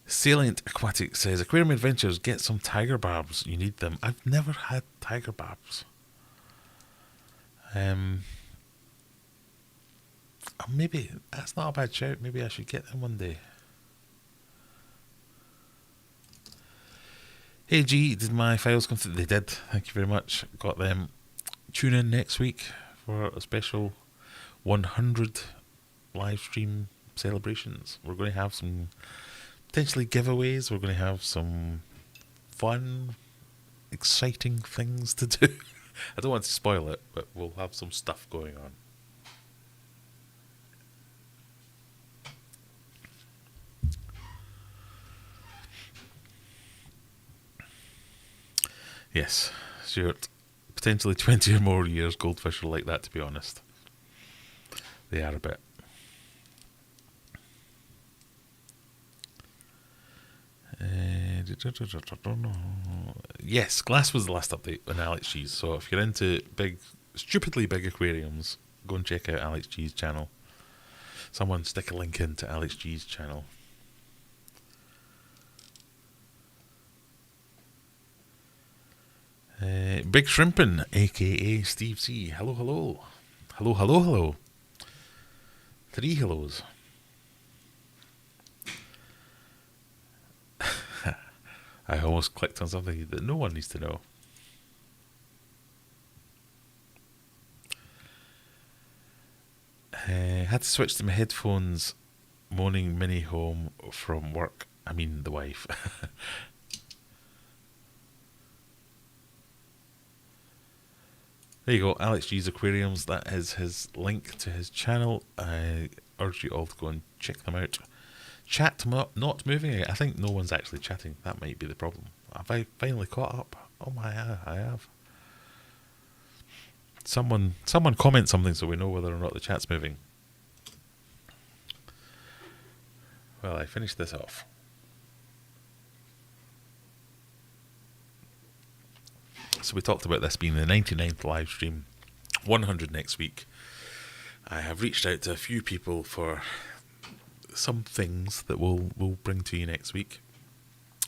Salient Aquatic says, Aquarium Adventures, get some tiger barbs. You need them. I've never had tiger barbs. Maybe that's not a bad shout. Maybe I should get them one day. Hey G, did my files come through? They did. Thank you very much. Got them. Tune in next week for a special 100 live stream celebrations. We're going to have some potentially giveaways. We're going to have some fun, exciting things to do. I don't want to spoil it, but we'll have some stuff going on. Yes, Stuart. Potentially 20 or more years. Goldfish are like that, to be honest. They are a bit. Yes, glass was the last update on Alex G's. So if you're into stupidly big aquariums, go and check out Alex G's channel. Someone stick a link into Alex G's channel. Big Shrimpin, aka Steve C. Hello, hello. Hello, hello, hello. 3 hellos. I almost clicked on something that no one needs to know. Had to switch to my headphones. Moaning Minnie home from work. I mean the wife. There you go, Alex G's Aquariums. That is his link to his channel. I urge you all to go and check them out. Chat not moving. I think no one's actually chatting. That might be the problem. Have I finally caught up? Oh my, I have. Someone comment something so we know whether or not the chat's moving. Well, I finished this off. So we talked about this being the 99th live stream, 100 next week. I have reached out to a few people for some things that we'll bring to you next week.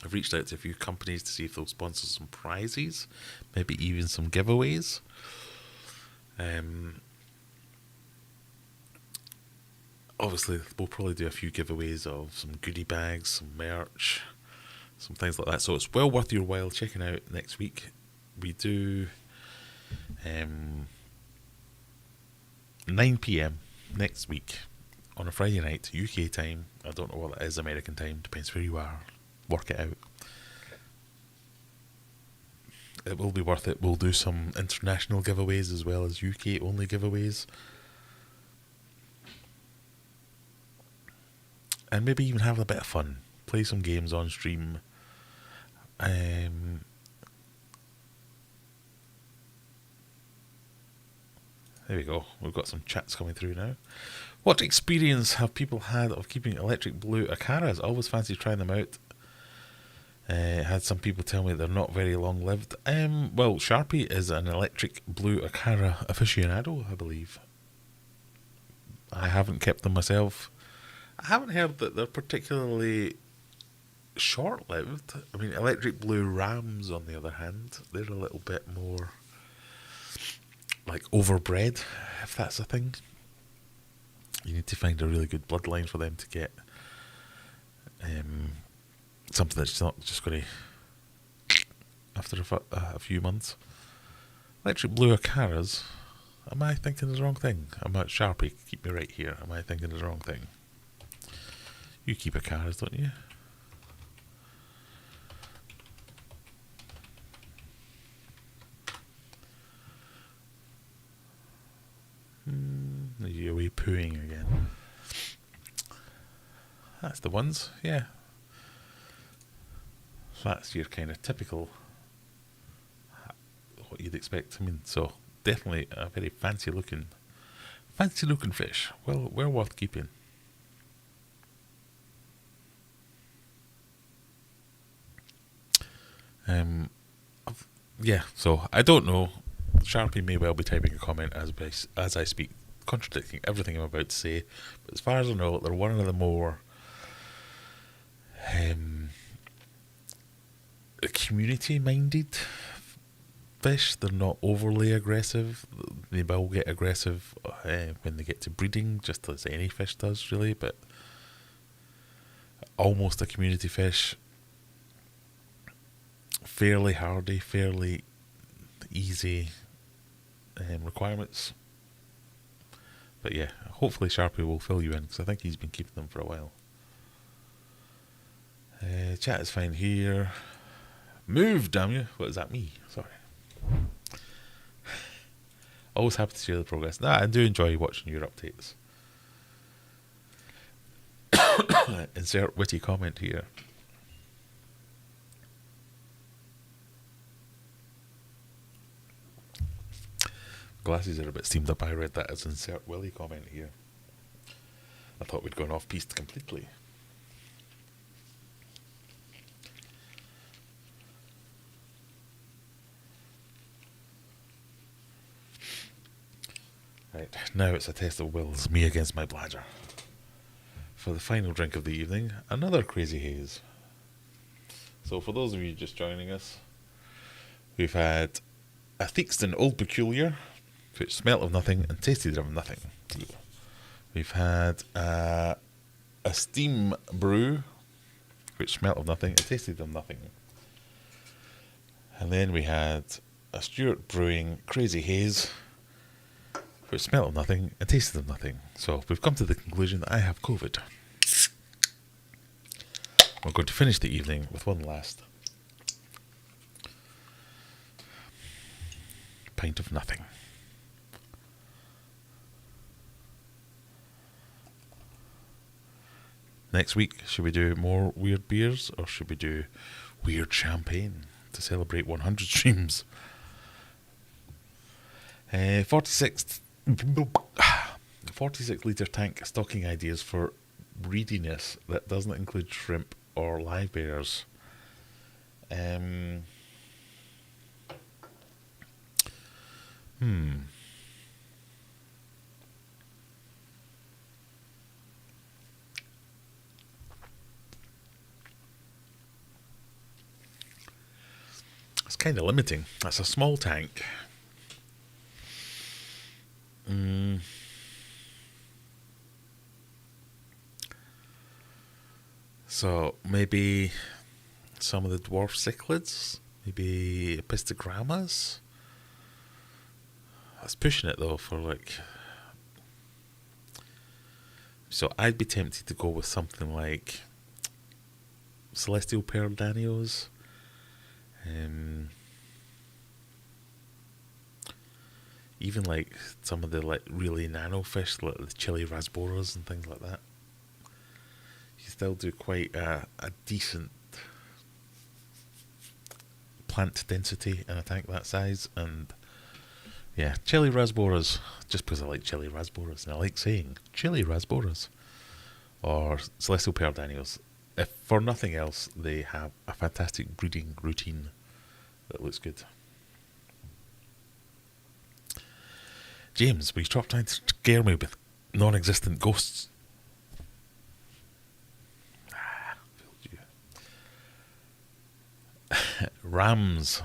I've reached out to a few companies to see if they'll sponsor some prizes, maybe even some giveaways. Obviously, we'll probably do a few giveaways of some goodie bags, some merch, some things like that. So it's well worth your while checking out next week. We do 9 p.m. next week on a Friday night, UK time. I don't know what that is, American time, depends where you are. Work it out. It will be worth it. We'll do some international giveaways as well as UK only giveaways. And maybe even have a bit of fun. Play some games on stream. There we go. We've got some chats coming through now. What experience have people had of keeping electric blue Acaras? I always fancy trying them out. Had some people tell me they're not very long lived. Well, Sharpie is an electric blue Acara aficionado, I believe. I haven't kept them myself. I haven't heard that they're particularly short-lived. I mean, electric blue Rams, on the other hand, they're a little bit more like overbred, if that's a thing. You need to find a really good bloodline for them to get something that's not just going to after a few months. Electric blue Acaras. Am I thinking the wrong thing? I'm at Sharpie. Keep me right here. Am I thinking the wrong thing? You keep Acaras, don't you? You're away pooing again. That's the ones, yeah. That's your kind of typical, what you'd expect. I mean, so definitely a very fancy looking fish. Well worth keeping. Yeah, so I don't know. Sharpie may well be typing a comment as I speak, contradicting everything I'm about to say. But as far as I know, they're one of the more community-minded fish. They're not overly aggressive. They will get aggressive when they get to breeding, just as any fish does, really. But almost a community fish. fairly hardy, fairly easy requirements. But yeah, hopefully Sharpie will fill you in, because I think he's been keeping them for a while. Chat is fine here. Move, damn you. What is that, me? Sorry. Always happy to share the progress. Nah, I do enjoy watching your updates. Insert witty comment here. Glasses are a bit steamed up. I read that as insert Willy comment here. I thought we'd gone off piste completely. Right, now it's a test of wills, me against my bladder. For the final drink of the evening, another Crazy Haze. So for those of you just joining us, we've had a Theakston Old Peculiar, which smelt of nothing and tasted of nothing. We've had a Steam Brew, which smelt of nothing and tasted of nothing. And then we had a Stewart Brewing Crazy Haze, which smelt of nothing and tasted of nothing. So we've come to the conclusion that I have COVID. We're going to finish the evening with one last pint of nothing. Next week, should we do more weird beers, or should we do weird champagne to celebrate 100 streams? 46 litre tank stocking ideas for readiness that doesn't include shrimp or live bears. It's kind of limiting. That's a small tank. So maybe some of the dwarf cichlids, maybe epistogrammas. That's pushing it though for like. So I'd be tempted to go with something like celestial pearl danios. Even like some of the like really nano fish, like the chili rasboras and things like that. You still do quite a decent plant density in a tank that size, and yeah, chili rasboras, just because I like chili rasboras and I like saying chili rasboras, or celestial pearl danios. If for nothing else, they have a fantastic breeding routine that looks good. James, will you stop trying to scare me with non-existent ghosts? Fooled you. Rams.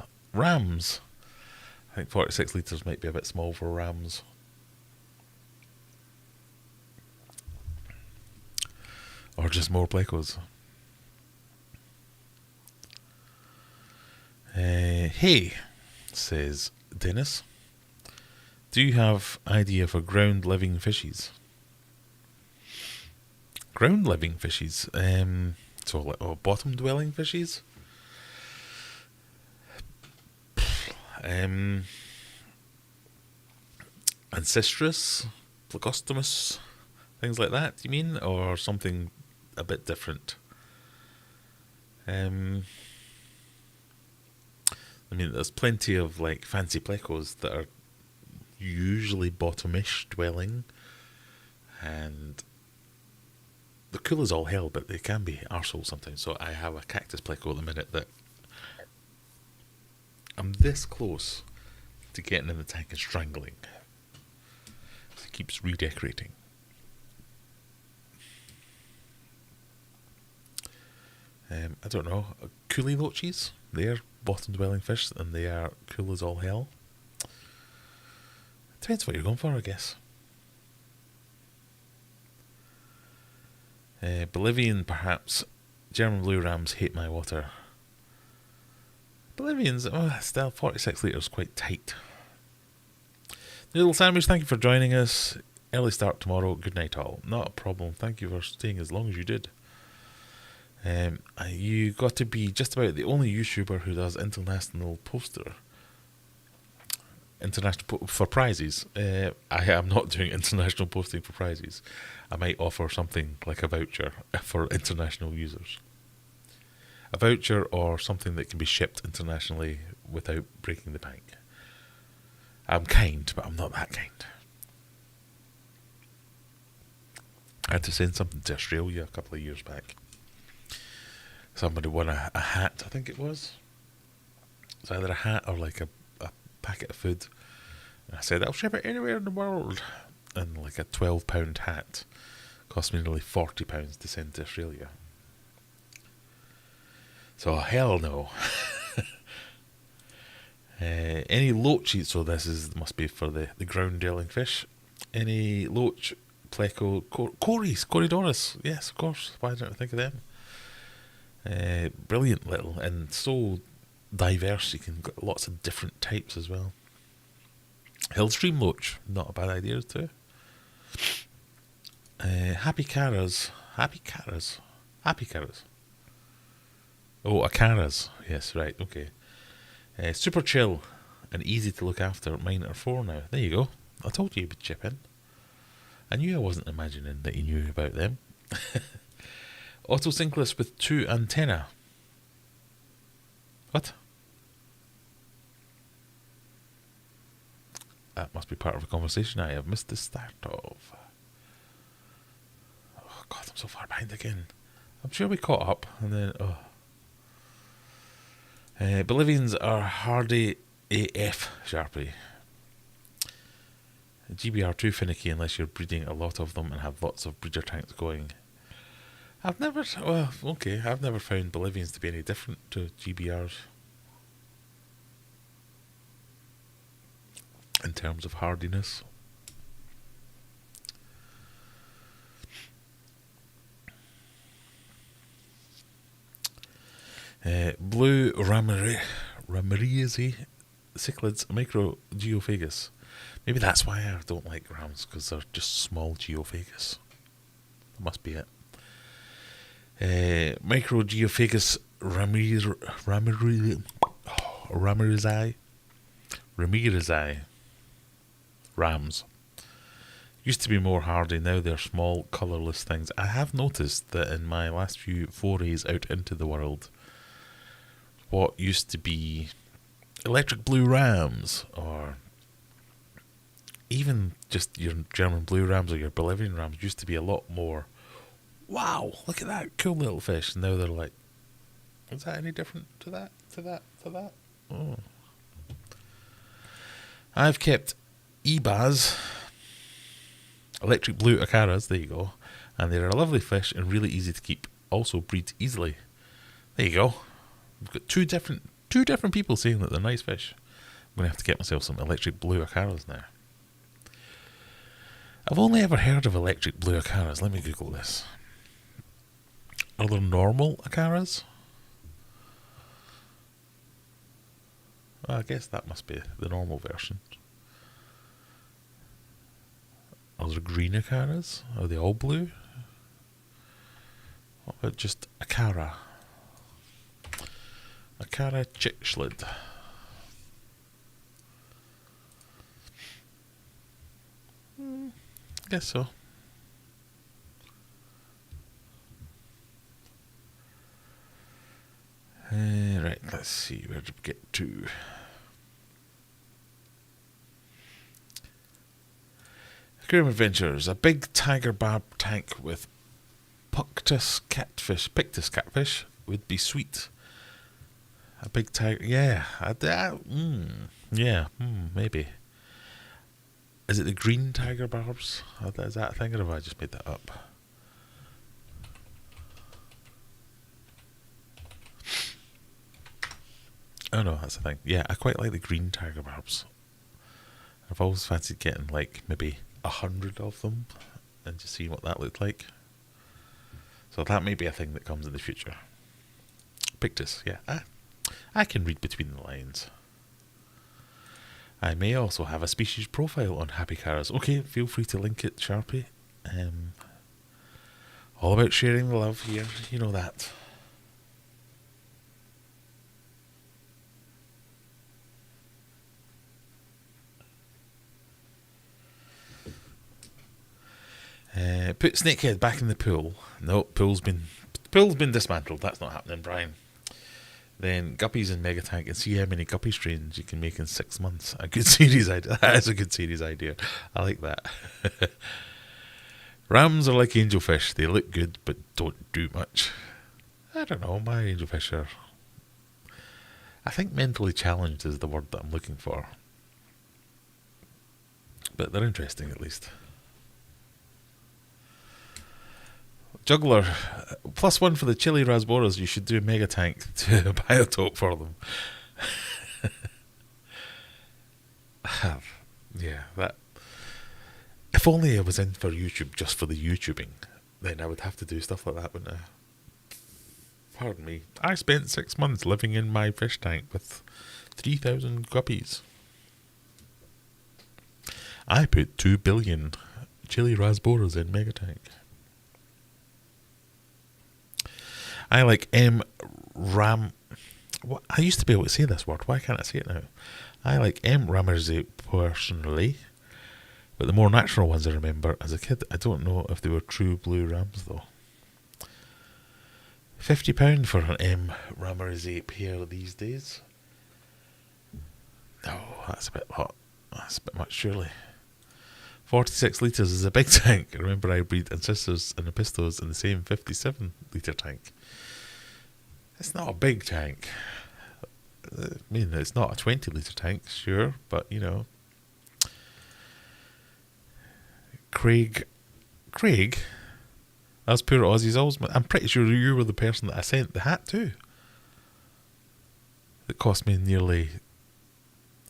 I think 46 litres might be a bit small for rams. Or just more plecos. Hey, says Dennis. Do you have idea for ground living fishies? Ground living fishies? So like bottom dwelling fishies? Ancistrus, Plecostomus, things like that, you mean? Or something a bit different? I mean, there's plenty of like fancy plecos that are usually bottomish dwelling, and they're cool as all hell, but they can be arseholes sometimes. So I have a cactus pleco at the minute that I'm this close to getting in the tank and strangling. It keeps redecorating. I don't know, coolie loaches, they're bottom dwelling fish and they are cool as all hell. Depends what you're going for, I guess. Bolivian, perhaps. German blue rams hate my water. Bolivians, still 46 litres, quite tight. Noodle Sandwich, thank you for joining us. Early start tomorrow. Good night, all. Not a problem. Thank you for staying as long as you did. You got to be just about the only YouTuber who does international poster. For prizes. I am not doing international posting for prizes. I might offer something like a voucher for international users. A voucher or something that can be shipped internationally without breaking the bank. I'm kind, but I'm not that kind. I had to send something to Australia a couple of years back. Somebody won a hat, I think it was. It's either a hat or like a packet of food. And I said, I'll ship it anywhere in the world. And like a £12 hat cost me nearly £40 to send to Australia. So hell no. Any loaches, so this must be for the ground dwelling fish. Any loach, pleco, Corydoras, yes, of course. Why didn't I think of them? Brilliant little and so diverse. You can get lots of different types as well. Hillstream loach, not a bad idea too. Happy Caras. Oh, Acaras. Yes, right, okay. Super chill and easy to look after. Mine are 4 now. There you go. I told you you'd chip in. I knew I wasn't imagining that you knew about them. Autosynclus with 2 antenna. What? That must be part of a conversation I have missed the start of. Oh God, I'm so far behind again. I'm sure we caught up and then Bolivians are hardy AF Sharpie. GBR too finicky unless you're breeding a lot of them and have lots of breeder tanks going. I've never found Bolivians to be any different to GBRs in terms of hardiness. Blue Ramirezi cichlids micro geophagus. Maybe that's why I don't like rams, because they're just small geophagus. That must be it. Micro geophagus Ramirezi rams. Used to be more hardy, now they're small, colourless things. I have noticed that in my last few forays out into the world, what used to be electric blue rams, or even just your German blue rams or your Bolivian rams, used to be a lot more, wow, look at that cool little fish. Now they're like, is that any different to that? Oh. I've kept Ebas, electric blue Acaras, there you go, and they're a lovely fish and really easy to keep, also breed easily. There you go. We've got two different people saying that they're nice fish. I'm going to have to get myself some electric blue Acaras now. I've only ever heard of electric blue Acaras. Let me Google this. Are there normal Acaras? Well, I guess that must be the normal version. Are there green Acaras? Are they all blue? What about just Acara? Acara Chichlid. I guess so. Right, let's see, where did we get to? Aquarium Adventures. A big tiger barb tank with pictus catfish would be sweet. A big tiger, yeah. Maybe. Is it the green tiger barbs? Is that a thing, or have I just made that up? Oh no, that's the thing. Yeah, I quite like the green tiger barbs. I've always fancied getting like maybe 100 of them and just seeing what that looked like. So that may be a thing that comes in the future. Pictus, yeah. I can read between the lines. I may also have a species profile on Happy Cars. Okay, feel free to link it, Sharpie. All about sharing the love here, you know that. Put Snakehead back in the pool. No, pool's been dismantled. That's not happening, Brian. Then guppies in Megatank and see how many guppy strains you can make in 6 months. A good series idea. That is a good series idea. I like that. Rams are like angelfish. They look good but don't do much. I don't know. My angelfish are... I think mentally challenged is the word that I'm looking for. But they're interesting at least. Juggler, +1 for the chili rasboras. You should do a mega tank to a biotope for them. Yeah, that. If only I was in for YouTube just for the YouTubing, then I would have to do stuff like that, wouldn't I? Pardon me. I spent 6 months living in my fish tank with 3,000 guppies. I put 2 billion chili rasboras in mega tank. I like Ram. What? I used to be able to say this word. Why can't I say it now? I like Ramersey personally, but the more natural ones I remember as a kid. I don't know if they were true blue rams though. £50 for an Ramersey pair these days. No, that's a bit hot. That's a bit much, surely. 46 litres is a big tank. Remember, I breed ancestors and epistos in the same 57 litre tank. It's not a big tank. I mean, it's not a 20 litre tank, sure, but you know. Craig, that's poor Aussie's always. I'm pretty sure you were the person that I sent the hat to. It cost me nearly,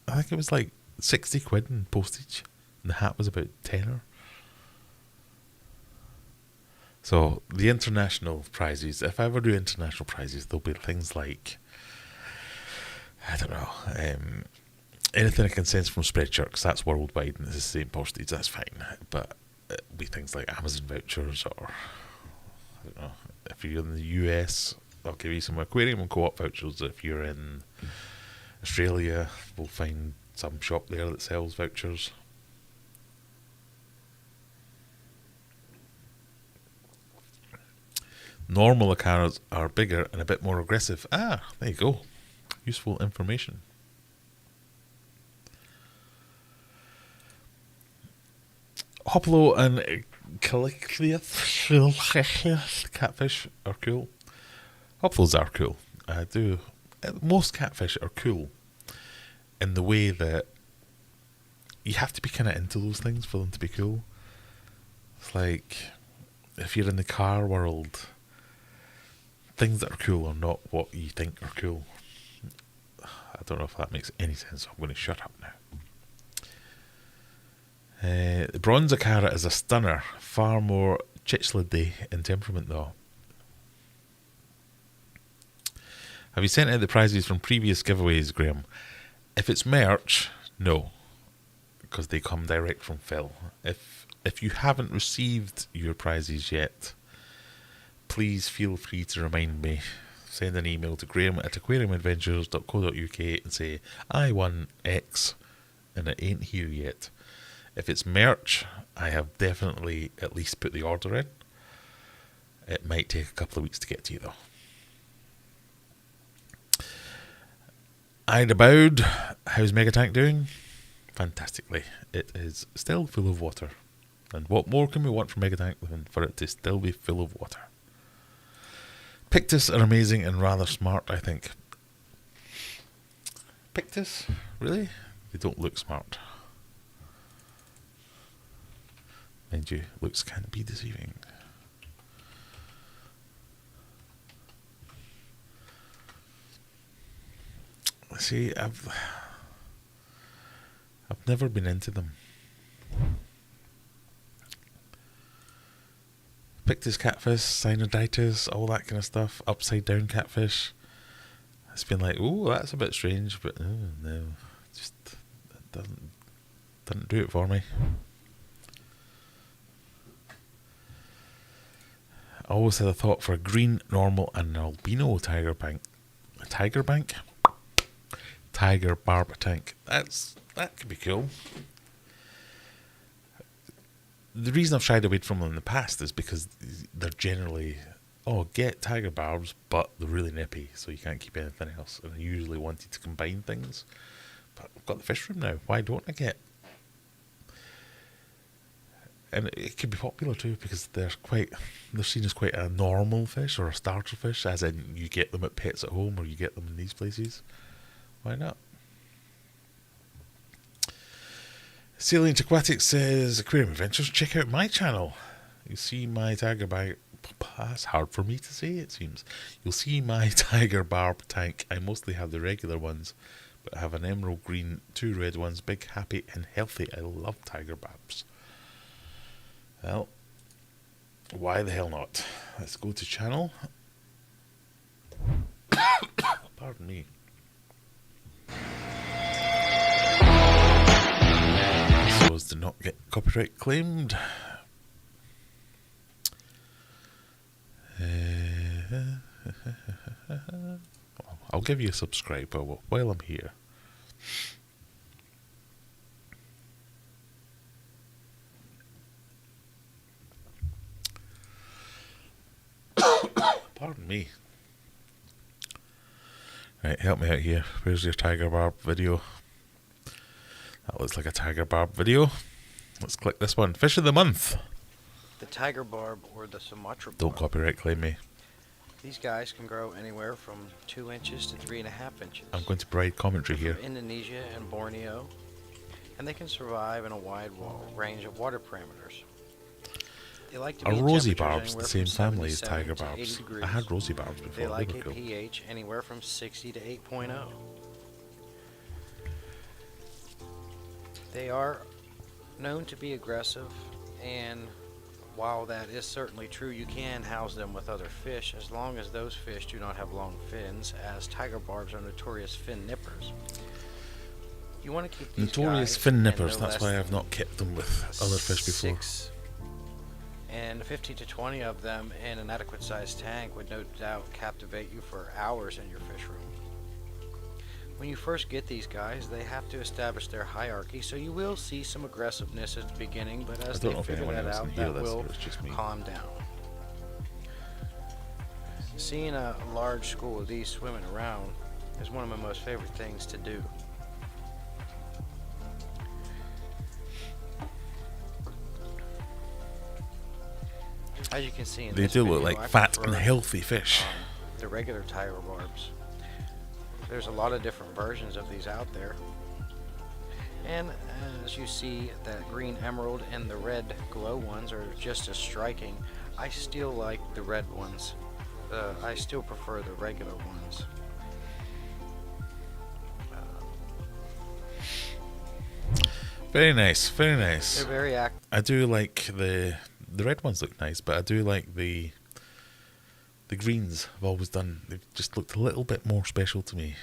I think it was like 60 quid in postage. And the hat was about tenner. So the international prizes, if I ever do international prizes, there'll be things like, I don't know, anything I can sense from Spreadshirt, because that's worldwide and it's the same postage, that's fine. But it'll be things like Amazon vouchers, or I don't know, if you're in the US, I'll give you some Aquarium and Co-op vouchers. If you're in Australia, we'll find some shop there that sells vouchers. Normal acaras are bigger and a bit more aggressive. Ah, there you go. Useful information. Hoplo and Calicliath catfish are cool. Hoplos are cool. Most catfish are cool in the way that you have to be kind of into those things for them to be cool. It's like if you're in the car world, things that are cool are not what you think are cool. I don't know if that makes any sense, so I'm going to shut up now. The bronze acara is a stunner, far more chichledy in temperament though. Have you sent out the prizes from previous giveaways, Graham? If it's merch, no, because they come direct from Phil. If you haven't received your prizes yet, please feel free to remind me. Send an email to graham@aquariumadventures.co.uk and say, I won X and it ain't here yet. If it's merch, I have definitely at least put the order in. It might take a couple of weeks to get to you though. Ida Bowd, how's Megatank doing? Fantastically. It is still full of water. And what more can we want from Megatank than for it to still be full of water? Pictus are amazing and rather smart, I think. Pictus? Really? They don't look smart. Mind you, looks can be deceiving. See, I've never been into them. Pictus catfish, cyanodytis, all that kind of stuff. Upside down catfish. It's been like, oh, that's a bit strange, but no, just it doesn't do it for me. I always had a thought for a green, normal, and an albino tiger bank. A tiger bank? Tiger barb tank. That could be cool. The reason I've shied away from them in the past is because they're generally, get tiger barbs, but they're really nippy, so you can't keep anything else. And I usually wanted to combine things, but I've got the fish room now. Why don't I get? And it could be popular too because they're seen as quite a normal fish or a starter fish, as in you get them at Pets at Home or you get them in these places. Why not? Salient Aquatics says, Aquarium Adventures, check out my channel. You see my tiger barb. That's hard for me to say, it seems. You'll see my tiger barb tank. I mostly have the regular ones, but I have an emerald green, 2 red ones, big, happy, and healthy. I love tiger barbs. Well, why the hell not? Let's go to channel. Pardon me. So as to not get copyright claimed. I'll give you a subscribe while I'm here. Pardon me. Right, help me out here. Where's your tiger barb video? That looks like a tiger barb video. Let's click this one. Fish of the month. The tiger barb or the Sumatra barb. Don't copyright claim me. These guys can grow anywhere from 2 inches to 3.5 inches. I'm going to provide commentary here. From Indonesia and Borneo, and they can survive in a wide range of water parameters. They like to be Are in rosy temperatures barbs the anywhere same from family as 77 tiger to 80 barbs? degrees. I had rosy barbs before. They like were a cool. pH anywhere from 60 to 8.0. They are known to be aggressive, and while that is certainly true, you can house them with other fish as long as those fish do not have long fins, as tiger barbs are notorious fin nippers. You want to keep these Notorious guys fin and nippers, no that's less why I've not kept them with other fish before. 6 and 15 to 20 of them in an adequate sized tank would no doubt captivate you for hours in your fish room. When you first get these guys, they have to establish their hierarchy, so you will see some aggressiveness at the beginning, but as they figure that out, that will calm down. Seeing a large school of these swimming around is one of my most favorite things to do. As you can see in They this do video, look like I fat prefer, and healthy fish. The regular tiger barbs. There's a lot of different versions of these out there. And as you see, that green emerald and the red glow ones are just as striking. I still like the red ones. I still prefer the regular ones. Very nice, very nice. They're very active. I do like the red ones look nice, but I do like the greens I've always done. They've just looked a little bit more special to me.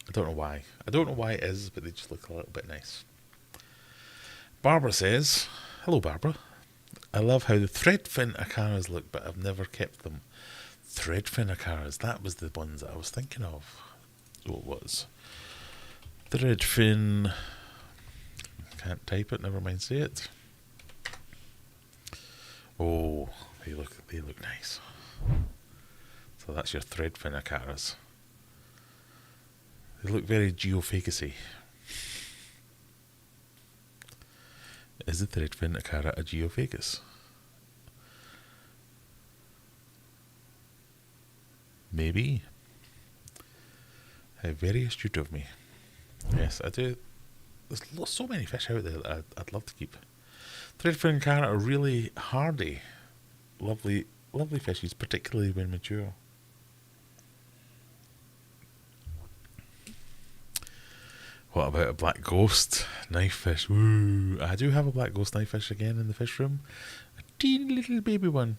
I don't know why. I don't know why it is, but they just look a little bit nice. Barbara says, hello Barbara. I love how the threadfin acaras look, but I've never kept them. Threadfin acaras, that was the ones that I was thinking of. So it was. Threadfin. Can't type it, never mind say it. Oh, they look nice. So that's your threadfin acaras. They look very geophagusy. Is the threadfin acara a geophagus? Maybe. How very astute of me. Yes, I do. There's so many fish out there that I'd love to keep. Threadfin acara are really hardy. Lovely fishes, particularly when mature. What about a black ghost knifefish? Woo! I do have a black ghost knifefish again in the fish room. A teeny little baby one.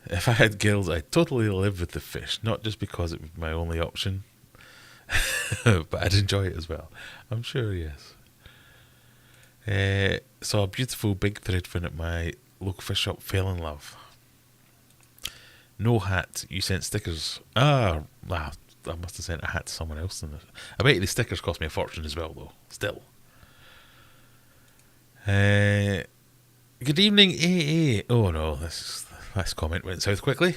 If I had gills, I'd totally live with the fish, not just because it was my only option, but I'd enjoy it as well. I'm sure, yes. Saw a beautiful big threadfin at my local fish shop, fell in love. No hat, you sent stickers. I must have sent a hat to someone else. I bet you the stickers cost me a fortune as well, though. Still. Good evening, AA. Oh no, this comment went south quickly.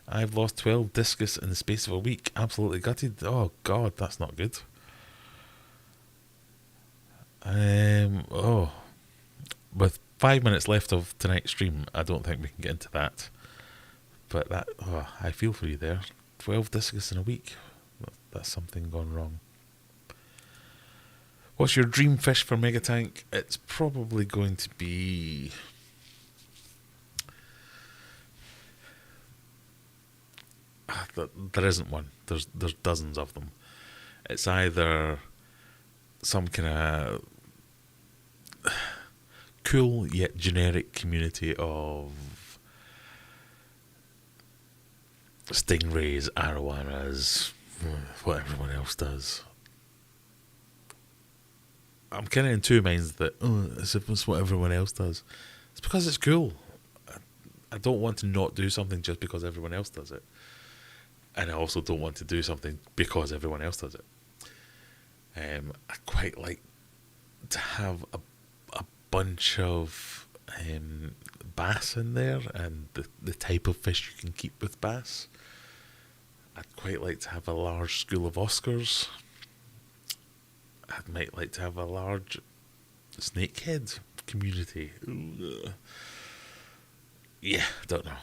I've lost 12 discus in the space of a week. Absolutely gutted. Oh god, that's not good. With 5 minutes left of tonight's stream, I don't think we can get into that. But I feel for you there. 12 discus in a week. That's something gone wrong. What's your dream fish for Megatank? It's probably going to be... There isn't one. There's dozens of them. It's either some kind of cool yet generic community of stingrays, arowanas, what everyone else does. I'm kind of in two minds that it's what everyone else does. It's because it's cool. I don't want to not do something just because everyone else does it. And I also don't want to do something because everyone else does it. I quite like to have a bunch of bass in there, and the type of fish you can keep with bass. I'd quite like to have a large school of Oscars. I might like to have a large snakehead community. Yeah, don't know.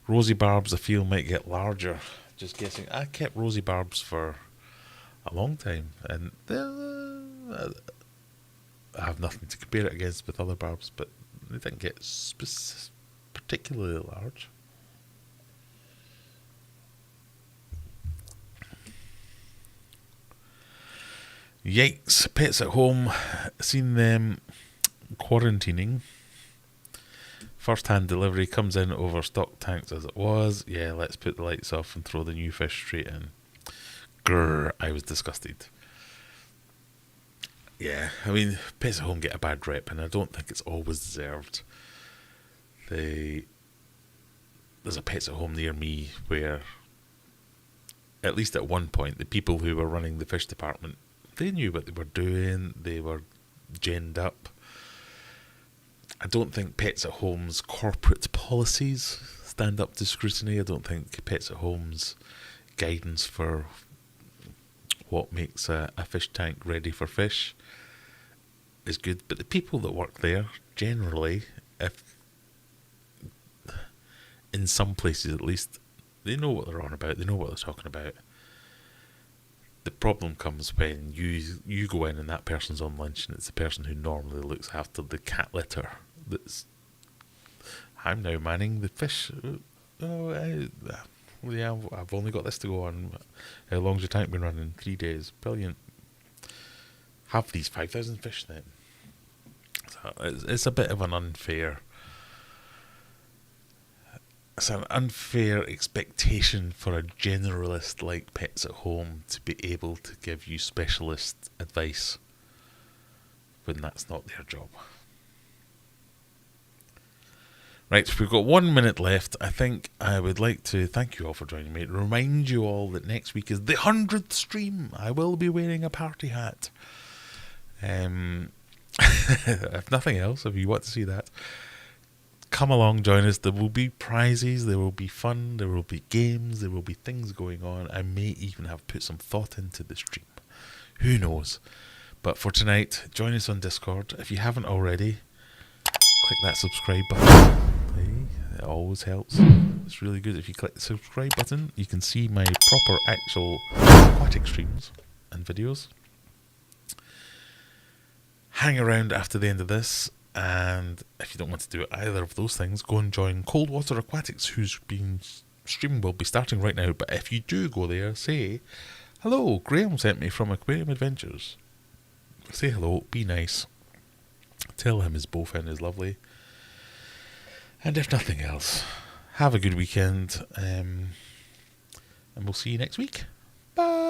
Rosy barbs, I feel, might get larger. Just guessing. I kept rosy barbs for a long time, and I have nothing to compare it against with other barbs, but they didn't get particularly large. Yikes, pets at home, seen them quarantining. First-hand delivery comes in over stock tanks as it was. Yeah, let's put the lights off and throw the new fish straight in. Grrr, I was disgusted. Yeah, I mean, pets at home get a bad rep, and I don't think it's always deserved. There's a pets at home near me where, at least at one point, the people who were running the fish department, they knew what they were doing. They were genned up. I don't think Pets at Home's corporate policies stand up to scrutiny. I don't think Pets at Home's guidance for what makes a fish tank ready for fish is good. But the people that work there, generally, if in some places at least, they know what they're on about. They know what they're talking about. The problem comes when you go in and that person's on lunch, and it's the person who normally looks after the cat litter that's... I'm now manning the fish. I've only got this to go on. How long's your tank been running? 3 days. Brilliant. Have these 5,000 fish then. So it's a bit of an unfair... It's an unfair expectation for a generalist like Pets at Home to be able to give you specialist advice when that's not their job. Right, we've got 1 minute left. I think I would like to thank you all for joining me. Remind you all that next week is the 100th stream. I will be wearing a party hat. If nothing else, if you want to see that, come along, join us. There will be prizes, there will be fun, there will be games, there will be things going on. I may even have put some thought into the stream. Who knows? But for tonight, join us on Discord. If you haven't already, click that subscribe button. Hey, it always helps. It's really good. If you click the subscribe button, you can see my proper actual aquatic streams and videos. Hang around after the end of this. And if you don't want to do either of those things, go and join Cold Water Aquatics, whose stream will be starting right now. But if you do go there, say, hello, Graham sent me from Aquarium Adventures. Say hello, be nice. Tell him his bowfin is lovely. And if nothing else, have a good weekend. And we'll see you next week. Bye.